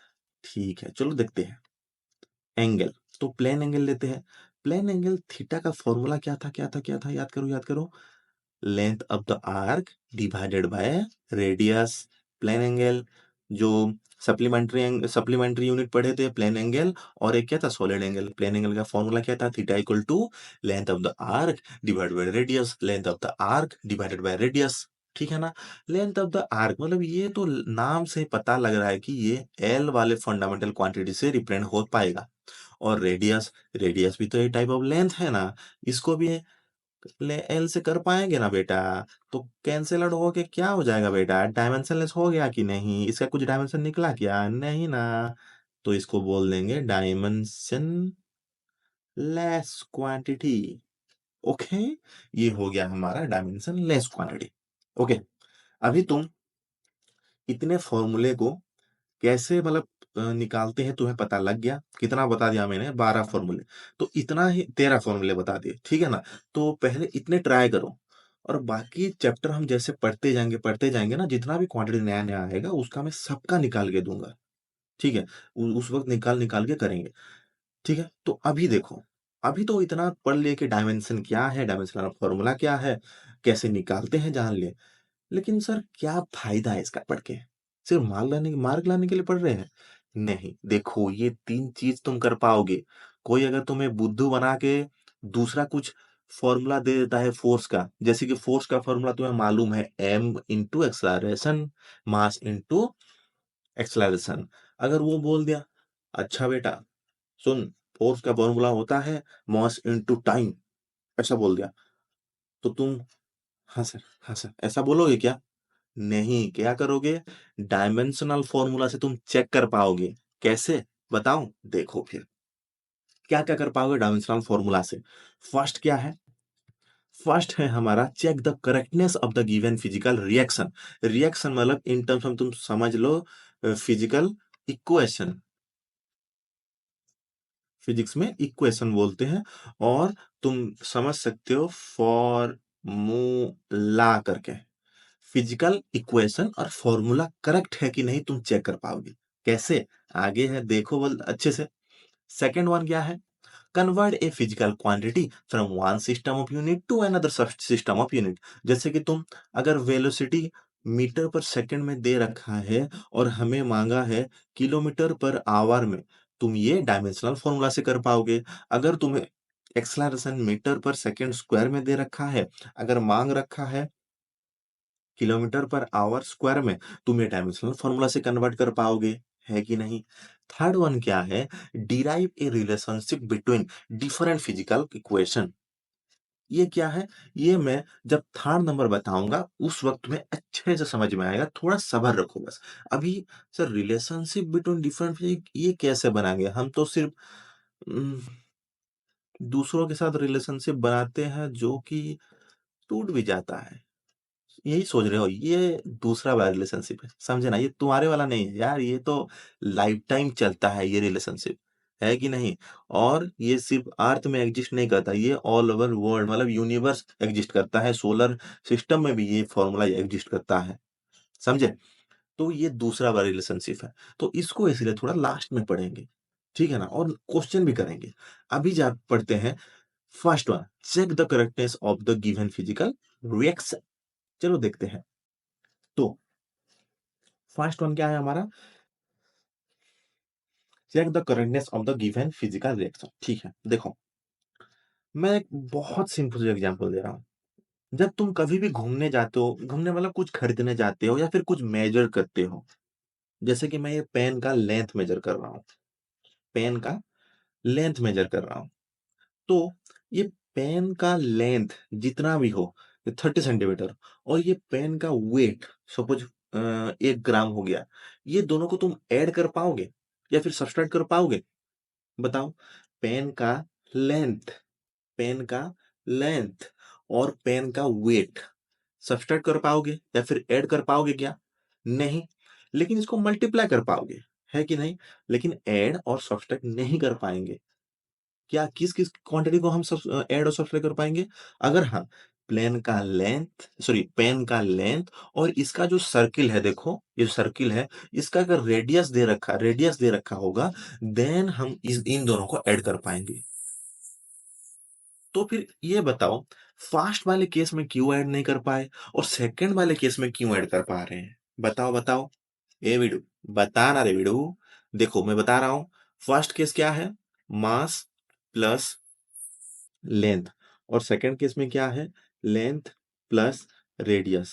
ठीक है, चलो देखते हैं। एंगल, तो प्लेन एंगल लेते हैं। प्लेन एंगल थीटा का फॉर्मूला क्या था, याद करो याद करो। Length of the arc divided by radius. Plane angle जो सप्लीमेंट्री यूनिट पढ़े थे, प्लेन एंगल, और एक क्या था? Solid angle. प्लेन एंगल का फॉर्मूला क्या था? Theta equal to length of the arc divided by radius, length of the arc divided by radius. ठीक है ना? लेंथ ऑफ द आर्क मतलब ये तो नाम से पता लग रहा है कि ये एल वाले फंडामेंटल क्वांटिटी से रिप्रेजेंट हो पाएगा। और रेडियस, रेडियस भी तो एक टाइप ऑफ लेंथ है ना, इसको भी एल से कर पाएंगे ना बेटा? तो कैंसिल आउट होके क्या हो जाएगा बेटा? डायमेंशनलेस हो गया कि नहीं? इसका कुछ डायमेंशन निकला क्या? नहीं ना, तो इसको बोल देंगे डायमेंशन लेस क्वांटिटी। ओके, ये हो गया हमारा डायमेंशन लेस क्वांटिटी। ओके, अभी तुम इतने फॉर्मूले को कैसे मतलब निकालते हैं तुम्हें पता लग गया। कितना बता दिया मैंने? 12 फॉर्मूले। तो इतना ही 13 फॉर्मूले बता दिए, ठीक है ना? तो पहले इतने ट्राई करो, और बाकी चैप्टर हम जैसे पढ़ते जाएंगे ना, जितना भी क्वांटिटी नया नया आएगा उसका मैं सबका निकाल के दूंगा। ठीक है, उस वक्त निकाल निकाल के करेंगे। ठीक है, तो अभी देखो, अभी तो इतना पढ़ लिए कि डायमेंशन क्या है, डायमेंशनल फॉर्मूला क्या है, कैसे निकालते हैं जान लिए। लेकिन सर क्या फायदा है इसका पढ़ के? सिर्फ मार्क लाने के लिए पढ़ रहे हैं? नहीं, देखो ये तीन चीज तुम कर पाओगे। कोई अगर तुम्हें बुद्धू बना के दूसरा कुछ फॉर्मूला दे देता है फोर्स का, जैसे कि फोर्स का फॉर्मूला तुम्हें मालूम है, M into acceleration, mass into acceleration. अगर वो बोल दिया, अच्छा बेटा सुन, फोर्स का फॉर्मूला होता है मास इंटू टाइम, ऐसा बोल दिया, तो तुम, हाँ सर, हाँ सर, ऐसा बोलोगे क्या? नहीं, क्या करोगे? डायमेंशनल फॉर्मूला से तुम चेक कर पाओगे। कैसे? बताऊं? देखो फिर क्या क्या कर पाओगे डायमेंशनल फॉर्मूला से। फर्स्ट क्या है? फर्स्ट है हमारा, check the correctness of the given physical reaction. Reaction मतलब इन टर्म्स हम तुम समझ लो फिजिकल इक्वेशन, फिजिक्स में इक्वेशन बोलते हैं। और तुम समझ सकते हो फॉर्मूला करके, फिजिकल इक्वेशन और फॉर्मूला करेक्ट है कि नहीं तुम चेक कर पाओगे। कैसे? आगे है, देखो बोल अच्छे से। सेकंड वन क्या है? Convert a physical quantity from one system of unit to another system of unit. जैसे कि तुम अगर वेलोसिटी मीटर पर सेकंड में दे रखा है और हमें मांगा है किलोमीटर पर आवर में, तुम ये डायमेंशनल फॉर्मूला से कर पाओगे। अगर तुम्हें एक्सलरेशन मीटर पर सेकंड स्क्वायर में दे रखा है, अगर मांग रखा है किलोमीटर पर आवर स्क्वायर में, तुम ये डायमेंशनल फॉर्मूला से कन्वर्ट कर पाओगे, है कि नहीं? थर्ड वन क्या है? डिराइव ए relationship between different physical equation. ये क्या है? ये मैं जब थर्ड नंबर बताऊंगा उस वक्त में अच्छे से समझ में आएगा, थोड़ा सब्र रखो बस। अभी sir relationship between different physic ये कैसे बनाएंगे? हम तो सिर्फ उम, दूसरों के साथ रिलेशनशिप बनाते हैं जो कि टूट भी जाता है। यही सोच रहे हो, ये दूसरा वाला रिलेशनशिप है, समझे ना? ये तुम्हारे वाला नहीं है यार, ये तो लाइफ टाइम चलता है ये रिलेशनशिप, है कि नहीं? और ये सिर्फ अर्थ में एग्जिस्ट नहीं करता, ये ऑल ओवर वर्ल्ड मतलब यूनिवर्स एग्जिस्ट करता है, सोलर सिस्टम में भी ये फॉर्मूला एग्जिस्ट करता है, समझे? तो ये दूसरा वाला रिलेशनशिप है, तो इसको इसलिए थोड़ा लास्ट में पढ़ेंगे, ठीक है ना? और क्वेश्चन भी करेंगे। अभी जा पढ़ते हैं first one, check the correctness of the given physical reaction. चलो देखते हैं। तो फर्स्ट वन क्या है हमारा? Check the correctness of the given physical reaction. ठीक है, देखो मैं एक बहुत सिंपल एग्जांपल दे रहा हूँ। जब तुम कभी भी घूमने जाते हो, घूमने मतलब कुछ खरीदने जाते हो या फिर कुछ मेजर करते हो, जैसे कि मैं ये पेन का लेंथ मेजर कर रहा हूँ, पेन का लेंथ मेजर कर रहा हूँ। तो ये पेन का लेंथ जितना भी हो, 30 सेंटीमीटर, और ये पेन का वेट सपोज 1 ग्राम हो गया, ये दोनों को तुम ऐड कर पाओगे या फिर सब्सट्रैक्ट कर पाओगे? बताओ। पेन का लेंथ, पेन का लेंथ और पेन का वेट सब्सट्रैक्ट कर पाओगे या फिर ऐड कर पाओगे क्या? नहीं। लेकिन इसको मल्टीप्लाई कर पाओगे, है कि नहीं? लेकिन ऐड और सब्सट्रैक्ट नहीं कर पाएंगे। क्या किस किस क्वांटिटी को हम सब ऐड और सब्सट्रैक्ट कर पाएंगे? अगर हाँ, पेन का लेंथ और इसका जो सर्किल है, देखो ये सर्किल है, इसका अगर रेडियस दे रखा होगा, देन हम इन दोनों को ऐड कर पाएंगे। तो फिर ये बताओ, फर्स्ट वाले केस में क्यों ऐड नहीं कर पाए और सेकंड वाले केस में क्यों ऐड कर पा रहे हैं? बताओ बताओ। ए विडू, बता ना रे विडू। देखो मैं बता रहा हूं, फर्स्ट केस क्या है? मास प्लस लेंथ, और सेकंड केस में क्या है? Length plus radius.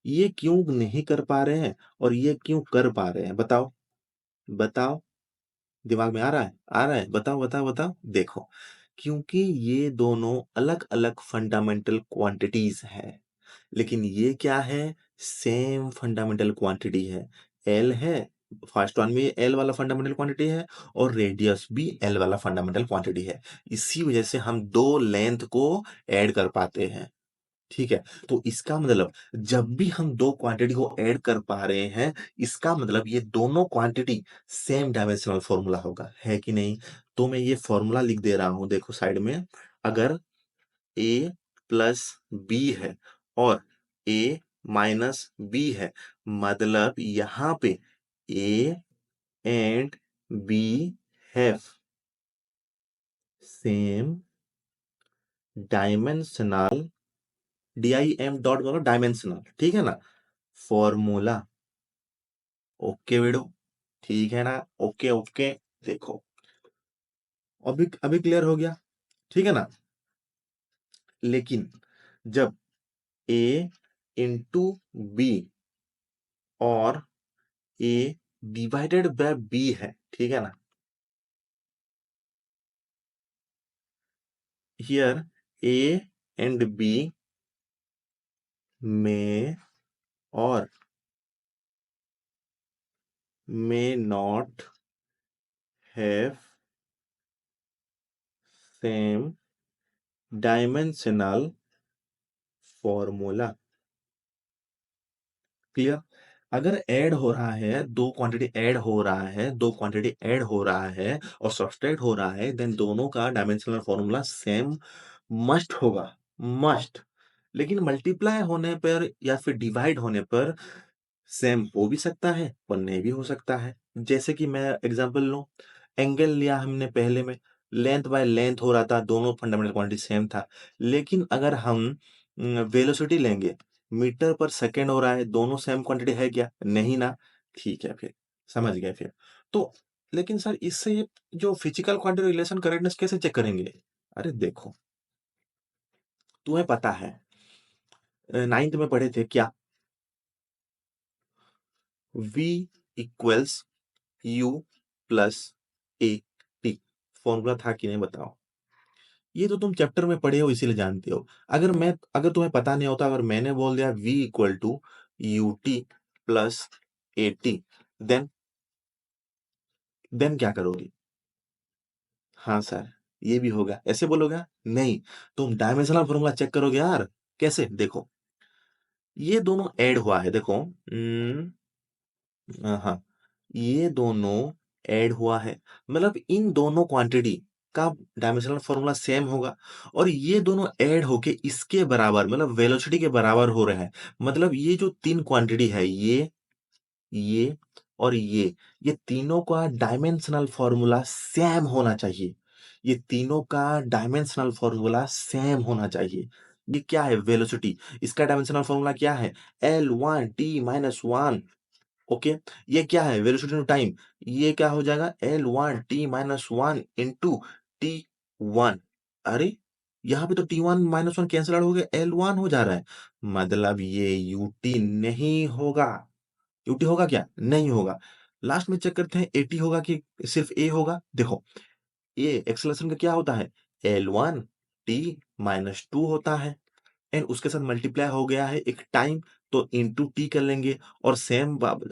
ये क्यों नहीं कर पा रहे हैं और ये क्यों कर पा रहे हैं? बताओ बताओ। दिमाग में आ रहा है? आ रहा है? बताओ बताओ बताओ। देखो, क्योंकि ये दोनों अलग अलग फंडामेंटल क्वांटिटीज है, लेकिन ये क्या है? सेम फंडामेंटल क्वांटिटी है। एल है, फर्स्ट वन में एल वाला फंडामेंटल क्वांटिटी है और रेडियस भी एल वाला फंडामेंटल क्वांटिटी है। इसी वजह से हम दो लेंथ को ऐड कर पाते हैं, ठीक है? तो इसका मतलब जब भी हम दो क्वांटिटी को ऐड कर पा रहे हैं, इसका मतलब ये दोनों क्वांटिटी सेम डायमेंशनल फॉर्मूला होगा, है कि नहीं? तो मैं ये फॉर्मूला लिख दे रहा हूं, देखो साइड में। अगर ए प्लस बी है और ए माइनस बी है, मतलब यहां पे A and B have same dimensional, DIM dot बोलो डायमेंशनल, ठीक है ना, फॉर्मूला। ओके बेड़ो, ठीक है ना, ओके ओके। देखो अभी क्लियर हो गया, ठीक है ना। लेकिन जब ए इंटू बी और ए डिवाइडेड बाय बी है, ठीक है ना, हियर ए एंड बी में और may not have same dimensional formula। Clear. अगर ऐड हो रहा है, दो क्वांटिटी ऐड हो रहा है, दो क्वांटिटी ऐड हो रहा है और सब्सट्रैक्ट हो रहा है, देन दोनों का डायमेंशनल फॉर्मूला सेम मस्ट होगा, मस्ट। लेकिन मल्टीप्लाई होने पर या फिर डिवाइड होने पर सेम हो भी सकता है और नहीं भी हो सकता है। जैसे कि मैं एग्जांपल लूं, एंगल लिया हमने पहले में, लेंथ बाय लेंथ हो रहा था, दोनों फंडामेंटल क्वांटिटी सेम था। लेकिन अगर हम वेलोसिटी लेंगे, मीटर पर सेकेंड हो रहा है, दोनों सेम क्वांटिटी है क्या? नहीं ना। ठीक है, फिर समझ गए फिर। तो लेकिन सर इससे ये जो फिजिकल क्वांटिटी रिलेशन करेक्टनेस कैसे चेक करेंगे? अरे देखो, तुम्हें पता है, नाइन्थ में पढ़े थे क्या, V equals U plus a T, formula था कि नहीं बताओ? ये तो तुम चैप्टर में पढ़े हो इसीलिए जानते हो। अगर तुम्हें पता नहीं होता, अगर मैंने बोल दिया V equal to u t plus a t, then क्या करोगे? हाँ सर, ये भी होगा, ऐसे बोलोगे? नहीं, तुम डायमेंशनल फॉर्मूला चेक करोगे यार। कैसे? देखो, ये दोनों ऐड हुआ है, देखो, हाँ, ये दोनों ऐड हुआ है, मतलब इन दोनों क्वांटिटी का डायमेंशनल फॉर्मूला सेम होगा। और ये दोनों ऐड होके इसके बराबर, मतलब वेलोसिटी के बराबर हो रहे हैं। मतलब ये जो तीन क्वांटिटी है, ये और ये तीनों का डायमेंशनल फॉर्मूला सेम होना चाहिए। ये तीनों का डायमेंशनल फॉर्मूला सेम होना चाहिए। ये क्या है? वेलोसिटी। इसका डायमेंशनल फॉर्मूला क्या है? L1t-1। ओके, ये क्या है? Velocity to time. ये क्या हो जाएगा? L1t-1 into T1। अरे, यहाँ पे तो T1-1 कैंसिल आउट हो गया, L1 हो जा रहा है। मतलब ये UT नहीं होगा। UT होगा क्या? नहीं होगा। लास्ट में चेक करते हैं AT होगा कि सिर्फ A होगा। देखो, ये एक्सेलरेशन का क्या होता है? L1t-2 होता है, एंड उसके साथ मल्टीप्लाई हो गया है एक टाइम, तो इंटू टी कर लेंगे। और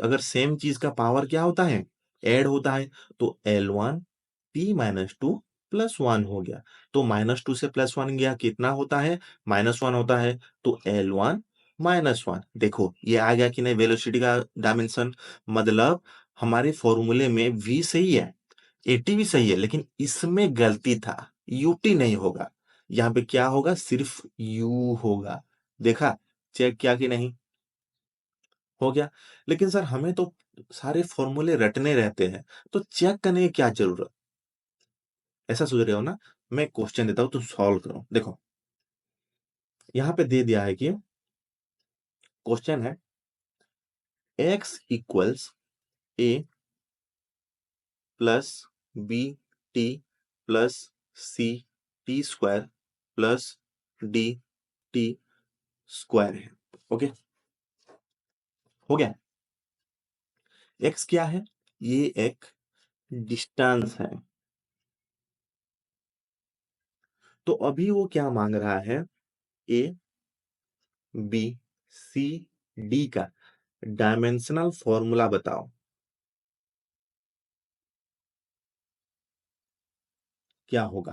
अगर सेम चीज का पावर क्या होता है? ऐड होता है, तो L1t-2 प्लस वन हो गया। तो -2 से +1 गया, कितना होता है? -1 होता है। तो L1-1। देखो ये आ गया कि नहीं वेलोसिटी का डायमेंशन। मतलब हमारे फॉर्मूले में V सही है, AT भी सही है, लेकिन इसमें गलती था, UT नहीं होगा। यहाँ पे क्या होगा? सिर्फ U होगा। देखा, चेक किया कि नहीं? हो गया। लेकिन सर हमें तो सारे फॉर्मूले रटने रहते हैं, तो चेक करने की क्या जरूरत? ऐसा सोच रहे हो ना? मैं क्वेश्चन देता हूं, तुम सॉल्व करो। देखो, यहाँ पे दे दिया है कि क्वेश्चन है x equals a plus B T plus C T square plus D T square है। ओके, हो गया। x क्या है? ये एक डिस्टेंस है। तो अभी वो क्या मांग रहा है? ए बी सी डी का डायमेंशनल फॉर्मूला बताओ। क्या होगा?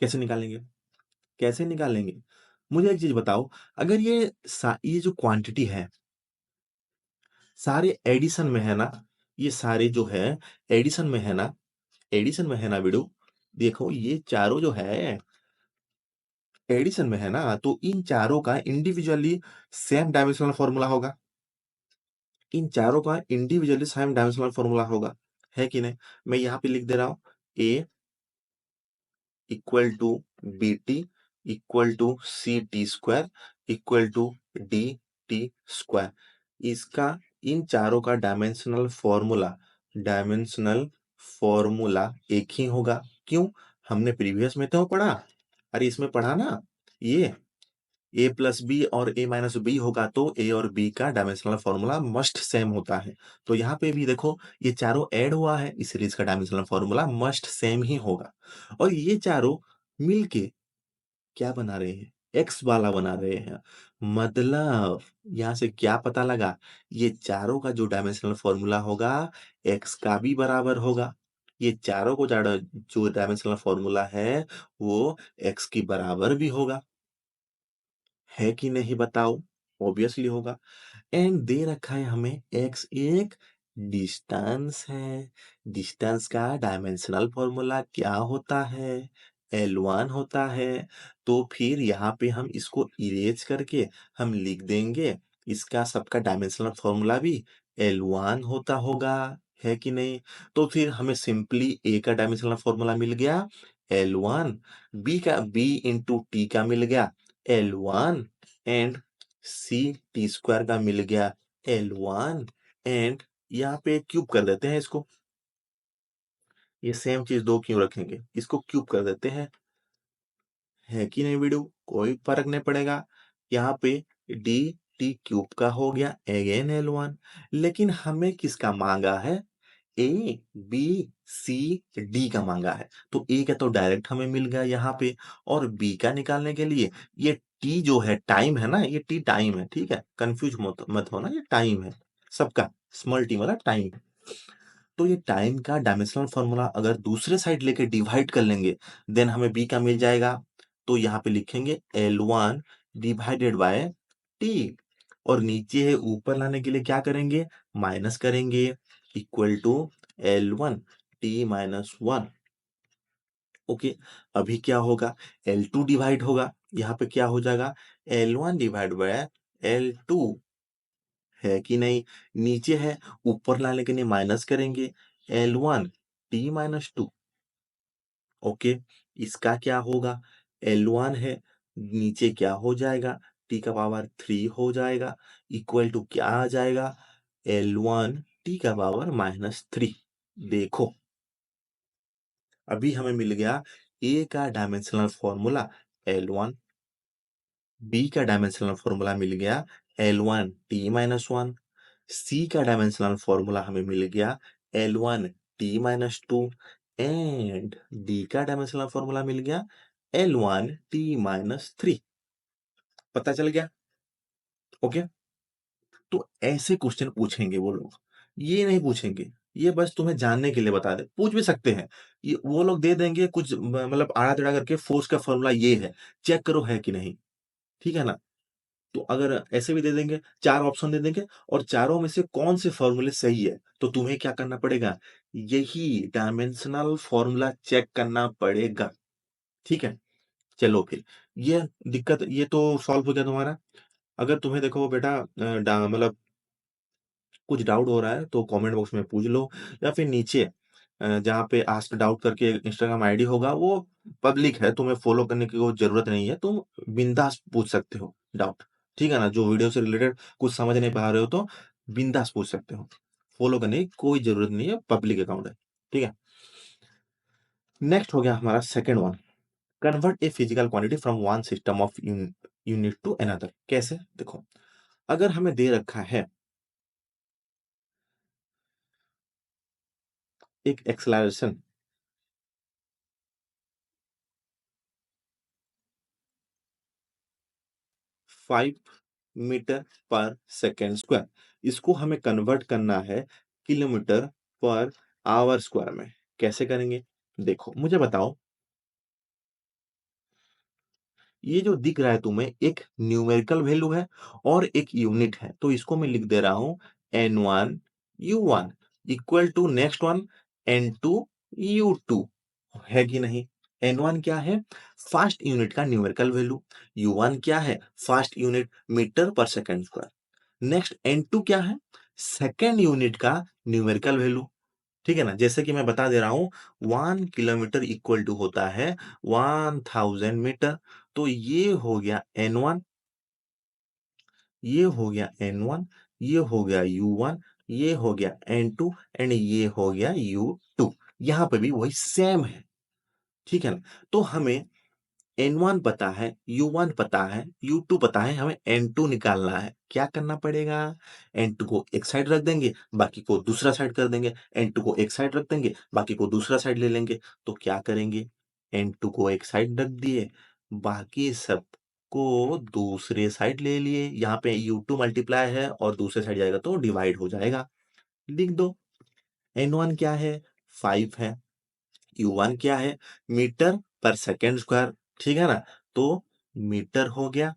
कैसे निकालेंगे? कैसे निकालेंगे? मुझे एक चीज बताओ, अगर ये जो क्वांटिटी है सारे एडिशन में है ना, ये सारे जो है एडिशन में है ना, एडिशन में है ना बिडू। देखो ये चारों जो है एडिशन में है ना, तो इन चारों का इंडिविजुअली सेम डायमेंशनल फॉर्मूला होगा। इन चारों का इंडिविजुअली सेम डायमेंशनल फॉर्मूला होगा, है कि नहीं? मैं यहाँ पे लिख दे रहा हूँ A equal to B T equal to C T square equal to D T square. इसका इन चारों का डायमेंशनल फॉर्मूला एक ही होगा। क्यों? हमने प्रीवियस में तो पढ़ा, अरे इसमें पढ़ा ना, ये ए प्लस बी और ए माइनस बी होगा तो ए और बी का डायमेंशनल फॉर्मूला मस्ट सेम होता है। तो यहाँ पे भी देखो ये चारों ऐड हुआ है, इसलिए इसका डायमेंशनल फॉर्मूला मस्ट सेम ही होगा। और ये चारों मिलके क्या बना रहे हैं? एक्स वाला बना रहे हैं। मतलब यहाँ से क्या पता लगा? ये चारों का जो डायमेंशनल फॉर्मूला होगा एक्स का भी बराबर होगा। ये चारों को जो डायमेंशनल फॉर्मूला है वो एक्स की बराबर भी होगा, है कि नहीं बताओ? ऑब्वियसली होगा। एंड दे रखा है हमें एक्स एक डिस्टेंस है। डिस्टेंस का डायमेंशनल फॉर्मूला क्या होता है? L1 होता है। तो फिर यहाँ पे हम इसको इरेज करके हम लिख देंगे, इसका सबका डायमेंशनल फॉर्मूला भी L1 होता होगा, है कि नहीं? तो फिर हमें सिंपली ए का डायमेंशनल फॉर्मूला मिल गया L1, बी इंटू टी का मिल गया L1 and C T square का मिल गया L1 एंड यहाँ पे क्यूब कर देते हैं इसको। ये सेम चीज दो क्यों रखेंगे, इसको क्यूब कर देते हैं, है कि नहीं वीडियो? कोई फर्क नहीं पड़ेगा। यहाँ पे डी टी क्यूब का हो गया अगेन L1। लेकिन हमें किसका मांगा है? ए बी सी डी का मांगा है। तो ए का तो डायरेक्ट हमें मिल गया यहाँ पे, और बी का निकालने के लिए ये टी जो है टाइम है ना, ये टी टाइम है, ठीक है? कंफ्यूज मत होना, ये टाइम है सबका, स्मॉल टी वाला टाइम। तो ये टाइम का डायमेंशनल फॉर्मूला अगर दूसरे साइड लेके डिवाइड कर लेंगे देन हमें बी का मिल जाएगा। तो यहाँ पे लिखेंगे L1 डिवाइडेड बाय टी, और नीचे है ऊपर लाने के लिए क्या करेंगे? माइनस करेंगे, equal to L1 T minus 1। Okay, अभी क्या होगा? L2 डिवाइड होगा, यहाँ पे क्या हो जाएगा? L1 डिवाइड बाय L2, है कि नहीं? नीचे है, ऊपर लाने के लिए माइनस करेंगे, L1 टी माइनस 2। ओके, इसका क्या होगा? L1 है, नीचे क्या हो जाएगा? टी का पावर 3 हो जाएगा, इक्वल टू क्या आ जाएगा? L1 टी का पावर माइनस 3। देखो अभी हमें मिल गया ए का डायमेंशनल फॉर्मूला L1, बी का डायमेंशनल फॉर्मूला मिल गया L1 टी माइनस 1, सी का डायमेंशनल फॉर्मूला हमें मिल गया L1 T minus 2 and D का डायमेंशनल फॉर्मूला मिल गया L1 टी माइनस 3। पता चल गया? ओके, तो ऐसे क्वेश्चन पूछेंगे वो लोग, ये नहीं पूछेंगे, ये बस तुम्हें जानने के लिए बता दे, पूछ भी सकते हैं। ये वो लोग दे देंगे कुछ मतलब आड़ा टेढ़ा करके, फोर्स का फॉर्मूला ये है, चेक करो है कि नहीं, ठीक है ना? तो अगर ऐसे भी दे देंगे, 4 ऑप्शन दे देंगे और चारों में से कौन से फॉर्मूले सही है, तो तुम्हें क्या करना पड़ेगा? यही डायमेंशनल फॉर्मूला चेक करना पड़ेगा, ठीक है? चलो फिर, ये दिक्कत ये तो सॉल्व हो गया तुम्हारा। अगर तुम्हें देखो बेटा मतलब कुछ डाउट हो रहा है तो कमेंट बॉक्स में पूछ लो, या फिर नीचे जहाँ पे आस्क डाउट करके इंस्टाग्राम आईडी होगा वो पब्लिक है, तुम्हें फॉलो करने की कोई जरूरत नहीं है, तुम बिंदास पूछ सकते हो डाउट, ठीक है ना? जो वीडियो से रिलेटेड कुछ समझ नहीं पा रहे हो तो बिंदास पूछ सकते हो, फॉलो करने की कोई जरूरत नहीं है, पब्लिक अकाउंट है, ठीक है? नेक्स्ट हो गया हमारा second one, convert a physical quantity from one system of unit to another. कैसे? देखो, अगर हमें दे रखा है एक acceleration 5 metre per second square, इसको हमें कन्वर्ट करना है किलोमीटर पर आवर स्क्वायर में। कैसे करेंगे? देखो मुझे बताओ, ये जो दिख रहा है तुम्हें एक न्यूमेरिकल वैल्यू है और एक यूनिट है, तो इसको मैं लिख दे रहा हूं N1 U1 equal to next one N2 U2, है कि नहीं? N1 क्या है? फास्ट यूनिट का न्यूमेरिकल वैल्यू। U1 क्या है? फास्ट यूनिट मीटर पर सेकंड स्क्वायर। नेक्स्ट N2 क्या है? सेकंड यूनिट का न्यूमेरिकल वैल्यू। ठीक है ना? जैसे कि मैं बता दे रहा हूं, 1 किलोमीटर इक्वल टू होता है 1000 मीटर। तो ये हो गया N1, ये हो गया N1, ये हो गया U1, ये हो गया N2 एंड ये हो गया U2। यहां पे भी वही सेम है। ठीक है ना? तो हमें N1 पता है, U1 पता है, U2 पता है, हमें N2 निकालना है। क्या करना पड़ेगा? N2 को एक साइड रख देंगे, बाकी को दूसरा साइड कर देंगे। N2 को एक साइड रख देंगे, बाकी को दूसरा साइड ले लेंगे। तो क्या करेंगे? N2 को एक साइड रख दिए, बाकी सब को दूसरे साइड ले लिए। यहाँ पे U2 मल्टीप्लाई है और दूसरे साइड जाएगा तो डिवाइड हो जाएगा। लिख दो। N1 क्या है? 5 है। U1 क्या है? Metre per second square. ठीक है ना? तो मीटर हो गया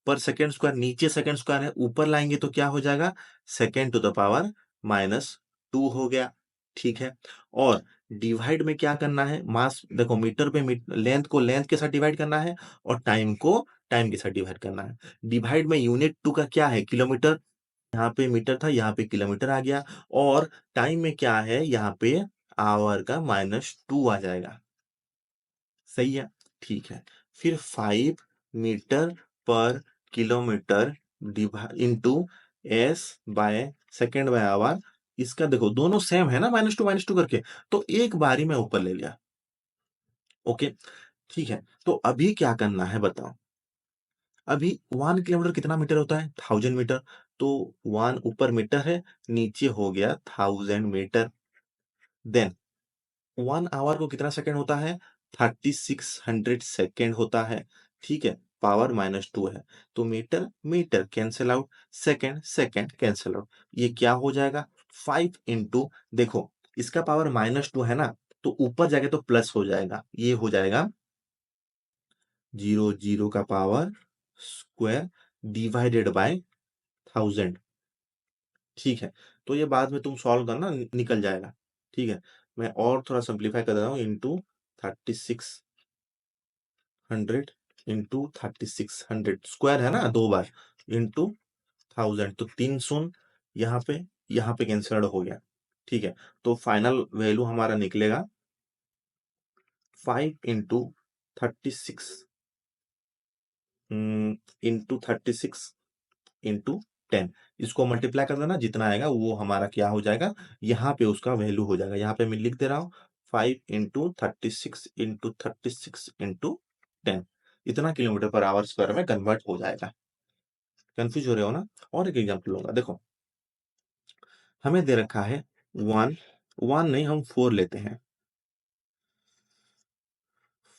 पर सेकेंड स्क्वायर, नीचे सेकेंड स्क्वायर है, ऊपर लाएंगे तो क्या हो जाएगा? सेकेंड टू द पावर -2 हो गया। ठीक है। और डिवाइड में क्या करना है? मास देखो, मीटर पे लेंथ को लेंथ के साथ डिवाइड करना है और टाइम को टाइम के साथ डिवाइड करना है। डिवाइड में यूनिट 2 का क्या है? किलोमीटर। यहाँ पे मीटर था, यहाँ पे किलोमीटर आ गया। और टाइम में क्या है? यहाँ पे आवर का -2 आ जाएगा। सही है। ठीक है। फिर 5 metre per kilometre into S by second by hour. इसका देखो दोनों सेम है ना, -2 करके, तो एक बारी में ऊपर ले लिया। ओके। ठीक है। तो अभी क्या करना है बताओ? अभी 1 किलोमीटर कितना मीटर होता है? 1000 मीटर। तो 1 ऊपर मीटर है, नीचे हो गया 1000 मीटर। देन 1 आवर को कितना सेकंड होता है? 3600 सेकेंड होता है। ठीक है। पावर -2 है। तो metre metre cancel out, second second cancel out. ये क्या हो जाएगा? 5 इंटू, देखो इसका पावर -2 है ना, तो ऊपर जाके तो प्लस हो जाएगा। ये हो जाएगा 0 का पावर स्क्वायर डिवाइडेड बाय 1000। ठीक है। तो ये बाद में तुम सॉल्व करना, निकल जाएगा। ठीक है। मैं और थोड़ा सिंप्लीफाई कर रहा हूँ। इंटू 3600 इंटू 3600 स्क्वायर है ना, 2 बार इंटू 1000, तो 3 शून्य यहाँ पे कैंसिल हो गया। ठीक है। तो फाइनल वैल्यू हमारा निकलेगा 5 इंटू 36 इंटू 36 इंटू 10। इसको मल्टीप्लाई कर देना, जितना आएगा वो हमारा क्या हो जाएगा? यहाँ पे उसका वैल्यू हो जाएगा। यहाँ पे मैं लिख दे रहा हूँ 5 इंटू 36 इंटू 36 इंटू 10। इतना किलोमीटर पर आवर स्क्वायर में कन्वर्ट हो जाएगा। कंफ्यूज हो रहे हो ना? और एक एग्जाम्पल लूंगा, देखो हमें दे रखा है 1 नहीं, हम 4 लेते हैं।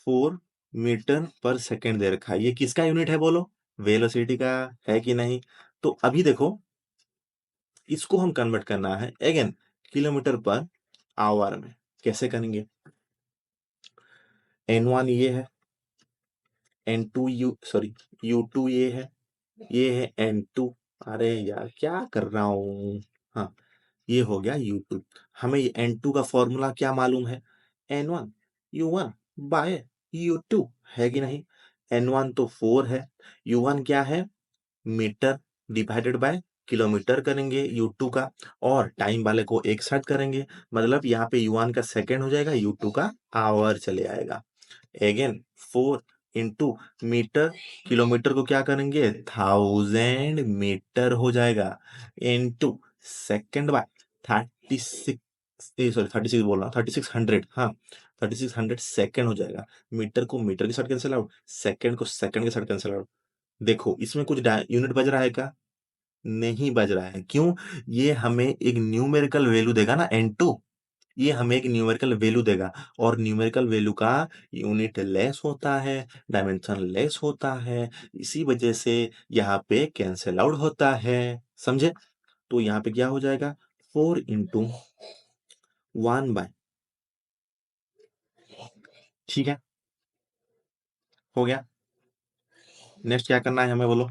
4 मीटर पर सेकेंड दे रखा है। ये किसका यूनिट है बोलो? वेलोसिटी का है कि नहीं? तो अभी देखो, इसको हम कन्वर्ट करना है अगेन किलोमीटर पर आवर में। कैसे करेंगे? N1 ये है, N2 U2 ये है N2। अरे यार क्या कर रहा हूं? हाँ, ये हो गया U2। हमें ये N2 का फॉर्मूला क्या मालूम है? N1 U1 बाय U2, है कि नहीं? N1 तो 4 है, U1 क्या है? मीटर डिवाइडेड बाय किलोमीटर करेंगे U2 का, और टाइम वाले को एक साथ करेंगे, मतलब यहाँ पे U1 का सेकेंड हो जाएगा, U2 का आवर चले आएगा। अगेन 4 इंटू मीटर, किलोमीटर को क्या करेंगे? 1000 मीटर हो जाएगा, इंटू सेकेंड बाय 36, सॉरी 36 बोल रहा हूँ, 3600, हाँ 3600 सेकेंड हो जाएगा। मीटर को मीटर के साथ कैंसिल आउट, सेकेंड को सेकेंड के साथ कैंसिल आउट। देखो इसमें कुछ यूनिट बज रहा है क्या? नहीं बज रहा है। क्यों? ये हमें एक न्यूमेरिकल वैल्यू देगा ना, N2। ये हमें एक न्यूमेरिकल वैल्यू देगा, और न्यूमेरिकल वैल्यू का यूनिट लेस होता है, डायमेंशन लेस होता है, इसी वजह से यहाँ पे कैंसिल आउट होता है। समझे? तो यहाँ पे क्या हो जाएगा? 4 इंटू 1 बाय, ठीक है, हो गया। नेक्स्ट क्या करना है हमें बोलो?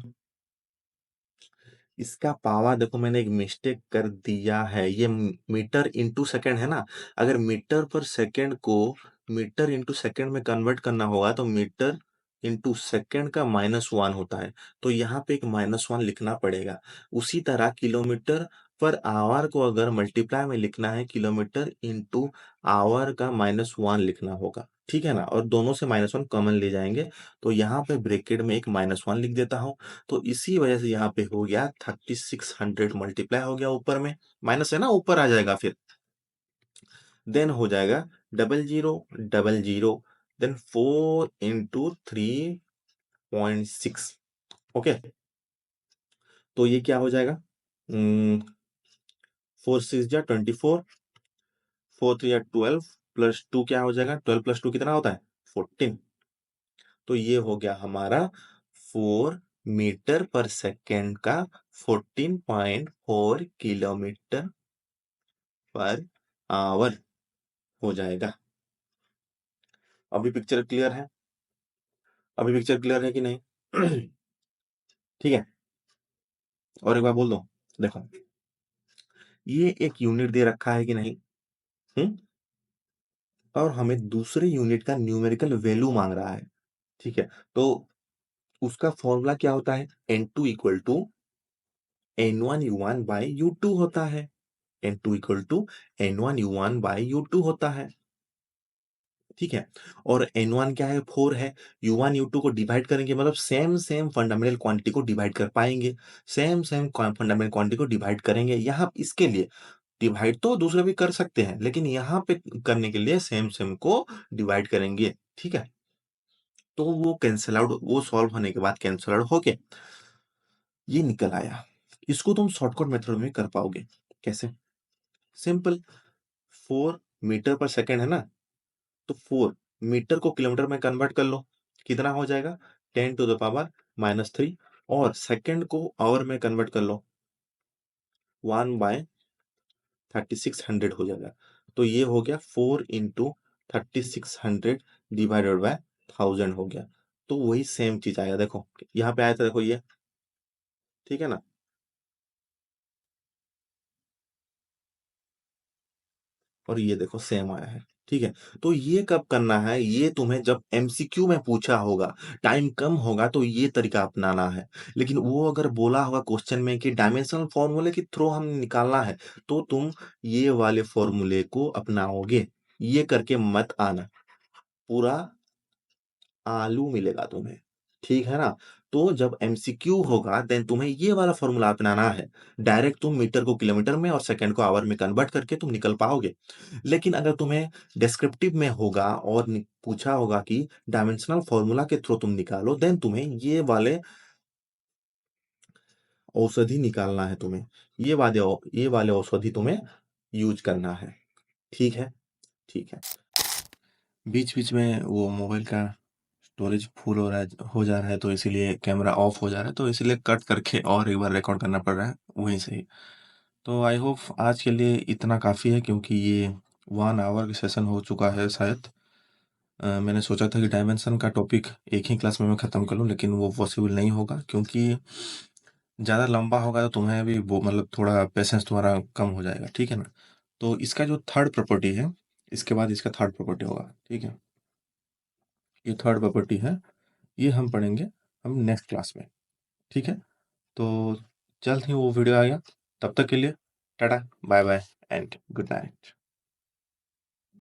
इसका पावर देखो, मैंने एक मिस्टेक कर दिया है। ये मीटर इंटू सेकेंड है ना, अगर मीटर पर सेकेंड को मीटर इंटू सेकंड में कन्वर्ट करना होगा तो मीटर इंटू सेकंड का -1 होता है, तो यहाँ पे एक -1 लिखना पड़ेगा। उसी तरह किलोमीटर पर आवर को अगर मल्टीप्लाई में लिखना है, किलोमीटर इंटू आवर का -1 लिखना होगा, ठीक है ना? और दोनों से -1 कॉमन ले जाएंगे, तो यहाँ पे ब्रैकेट में एक -1 लिख देता हूँ। तो इसी वजह से यहाँ पे हो गया 3600 मल्टीप्लाई हो गया, ऊपर में माइनस है ना, ऊपर आ जाएगा फिर। देन हो जाएगा 0000, देन 4 इंटू 3.6। ओके, तो ये क्या हो जाएगा? 4 6 जा 24, 4 3 या 12 प्लस 2 क्या हो जाएगा? 12 प्लस 2 कितना होता है? 14। तो ये हो गया हमारा 4 मीटर पर सेकेंड का 14.4 किलोमीटर पर आवर हो जाएगा। अभी पिक्चर क्लियर है? अभी पिक्चर क्लियर है कि नहीं? ठीक है, और एक बार बोल दो, देखो ये एक यूनिट दे रखा है कि नहीं? हम्म, और हमें दूसरे यूनिट का न्यूमेरिकल वैल्यू मांग रहा है, ठीक है? तो उसका फॉर्मूला क्या होता है? n2 equal to n1 u1 by u2 होता है। n2 equal to n1 u1 by u2 होता है, ठीक है? और n1 क्या है? 4 है। u1 u2 को डिवाइड करेंगे मतलब सेम सेम फंडामेंटल क्वांटिटी को डिवाइड कर पाएंगे, सेम सेम फंडामेंटल क्वांटिटी को डिवाइड करेंगे। यहाँ इसके लिए डिवाइड तो दूसरे भी कर सकते हैं, लेकिन यहाँ पे करने के लिए सेम सेम को डिवाइड करेंगे, ठीक है? तो वो कैंसल आउट, वो सॉल्व होने के बाद कैंसल आउट होके ये निकल आया। इसको तुम शॉर्टकट मेथड में कर पाओगे। कैसे? सिंपल, 4 मीटर पर सेकंड है ना, तो 4 मीटर को किलोमीटर में कन्वर्ट कर लो, कितना हो जाएगा? 10⁻³ और सेकंड को आवर में कन्वर्ट कर लो, 1/3600 हो जाएगा। तो ये हो गया 4 इंटू 3600 डिवाइडेड बाय 1000 हो गया। तो वही सेम चीज आएगा, देखो यहाँ पे आया था, देखो ये, ठीक है ना? और ये देखो सेम आया है, ठीक है? तो ये कब करना है? ये तुम्हें जब एमसीक्यू में पूछा होगा, टाइम कम होगा तो ये तरीका अपनाना है। लेकिन वो अगर बोला होगा क्वेश्चन में कि डायमेंशनल फॉर्मूले के थ्रू हम निकालना है, तो तुम ये वाले फॉर्मूले को अपनाओगे। ये करके मत आना, पूरा आलू मिलेगा तुम्हें, ठीक है ना? तो जब एमसीक्यू होगा देन तुम्हें ये वाला फॉर्मूला अपनाना है। डायरेक्ट तुम मीटर को किलोमीटर में और सेकंड को आवर में कन्वर्ट करके तुम निकल पाओगे। लेकिन अगर तुम्हें डिस्क्रिप्टिव में होगा और पूछा होगा कि डायमेंशनल फॉर्मूला के थ्रू तुम निकालो, देन तुम्हें औषधि निकालना है, तुम्हें ये वाले औषधि तुम्हें यूज करना है, ठीक है? ठीक है। बीच बीच में वो मोबाइल का स्टोरेज फुल हो जा रहा है, तो इसीलिए कैमरा ऑफ हो जा रहा है, तो इसीलिए कट करके और एक बार रिकॉर्ड करना पड़ रहा है वहीं से ही। तो आई होप आज के लिए इतना काफ़ी है, क्योंकि ये 1 आवर का सेशन हो चुका है शायद। मैंने सोचा था कि डायमेंशन का टॉपिक एक ही क्लास में मैं ख़त्म कर लूँ, लेकिन वो पॉसिबल नहीं होगा, क्योंकि ज़्यादा लंबा होगा तो तुम्हें भी वो मतलब थोड़ा पेशेंस तुम्हारा कम हो जाएगा, ठीक है ना? तो इसका जो थर्ड प्रॉपर्टी है, इसके बाद इसका थर्ड प्रॉपर्टी होगा, ठीक है? ये थर्ड प्रॉपर्टी है, ये हम पढ़ेंगे हम नेक्स्ट क्लास में, ठीक है? तो जल्द ही वो वीडियो आएगा, तब तक के लिए tata, bye bye and good night.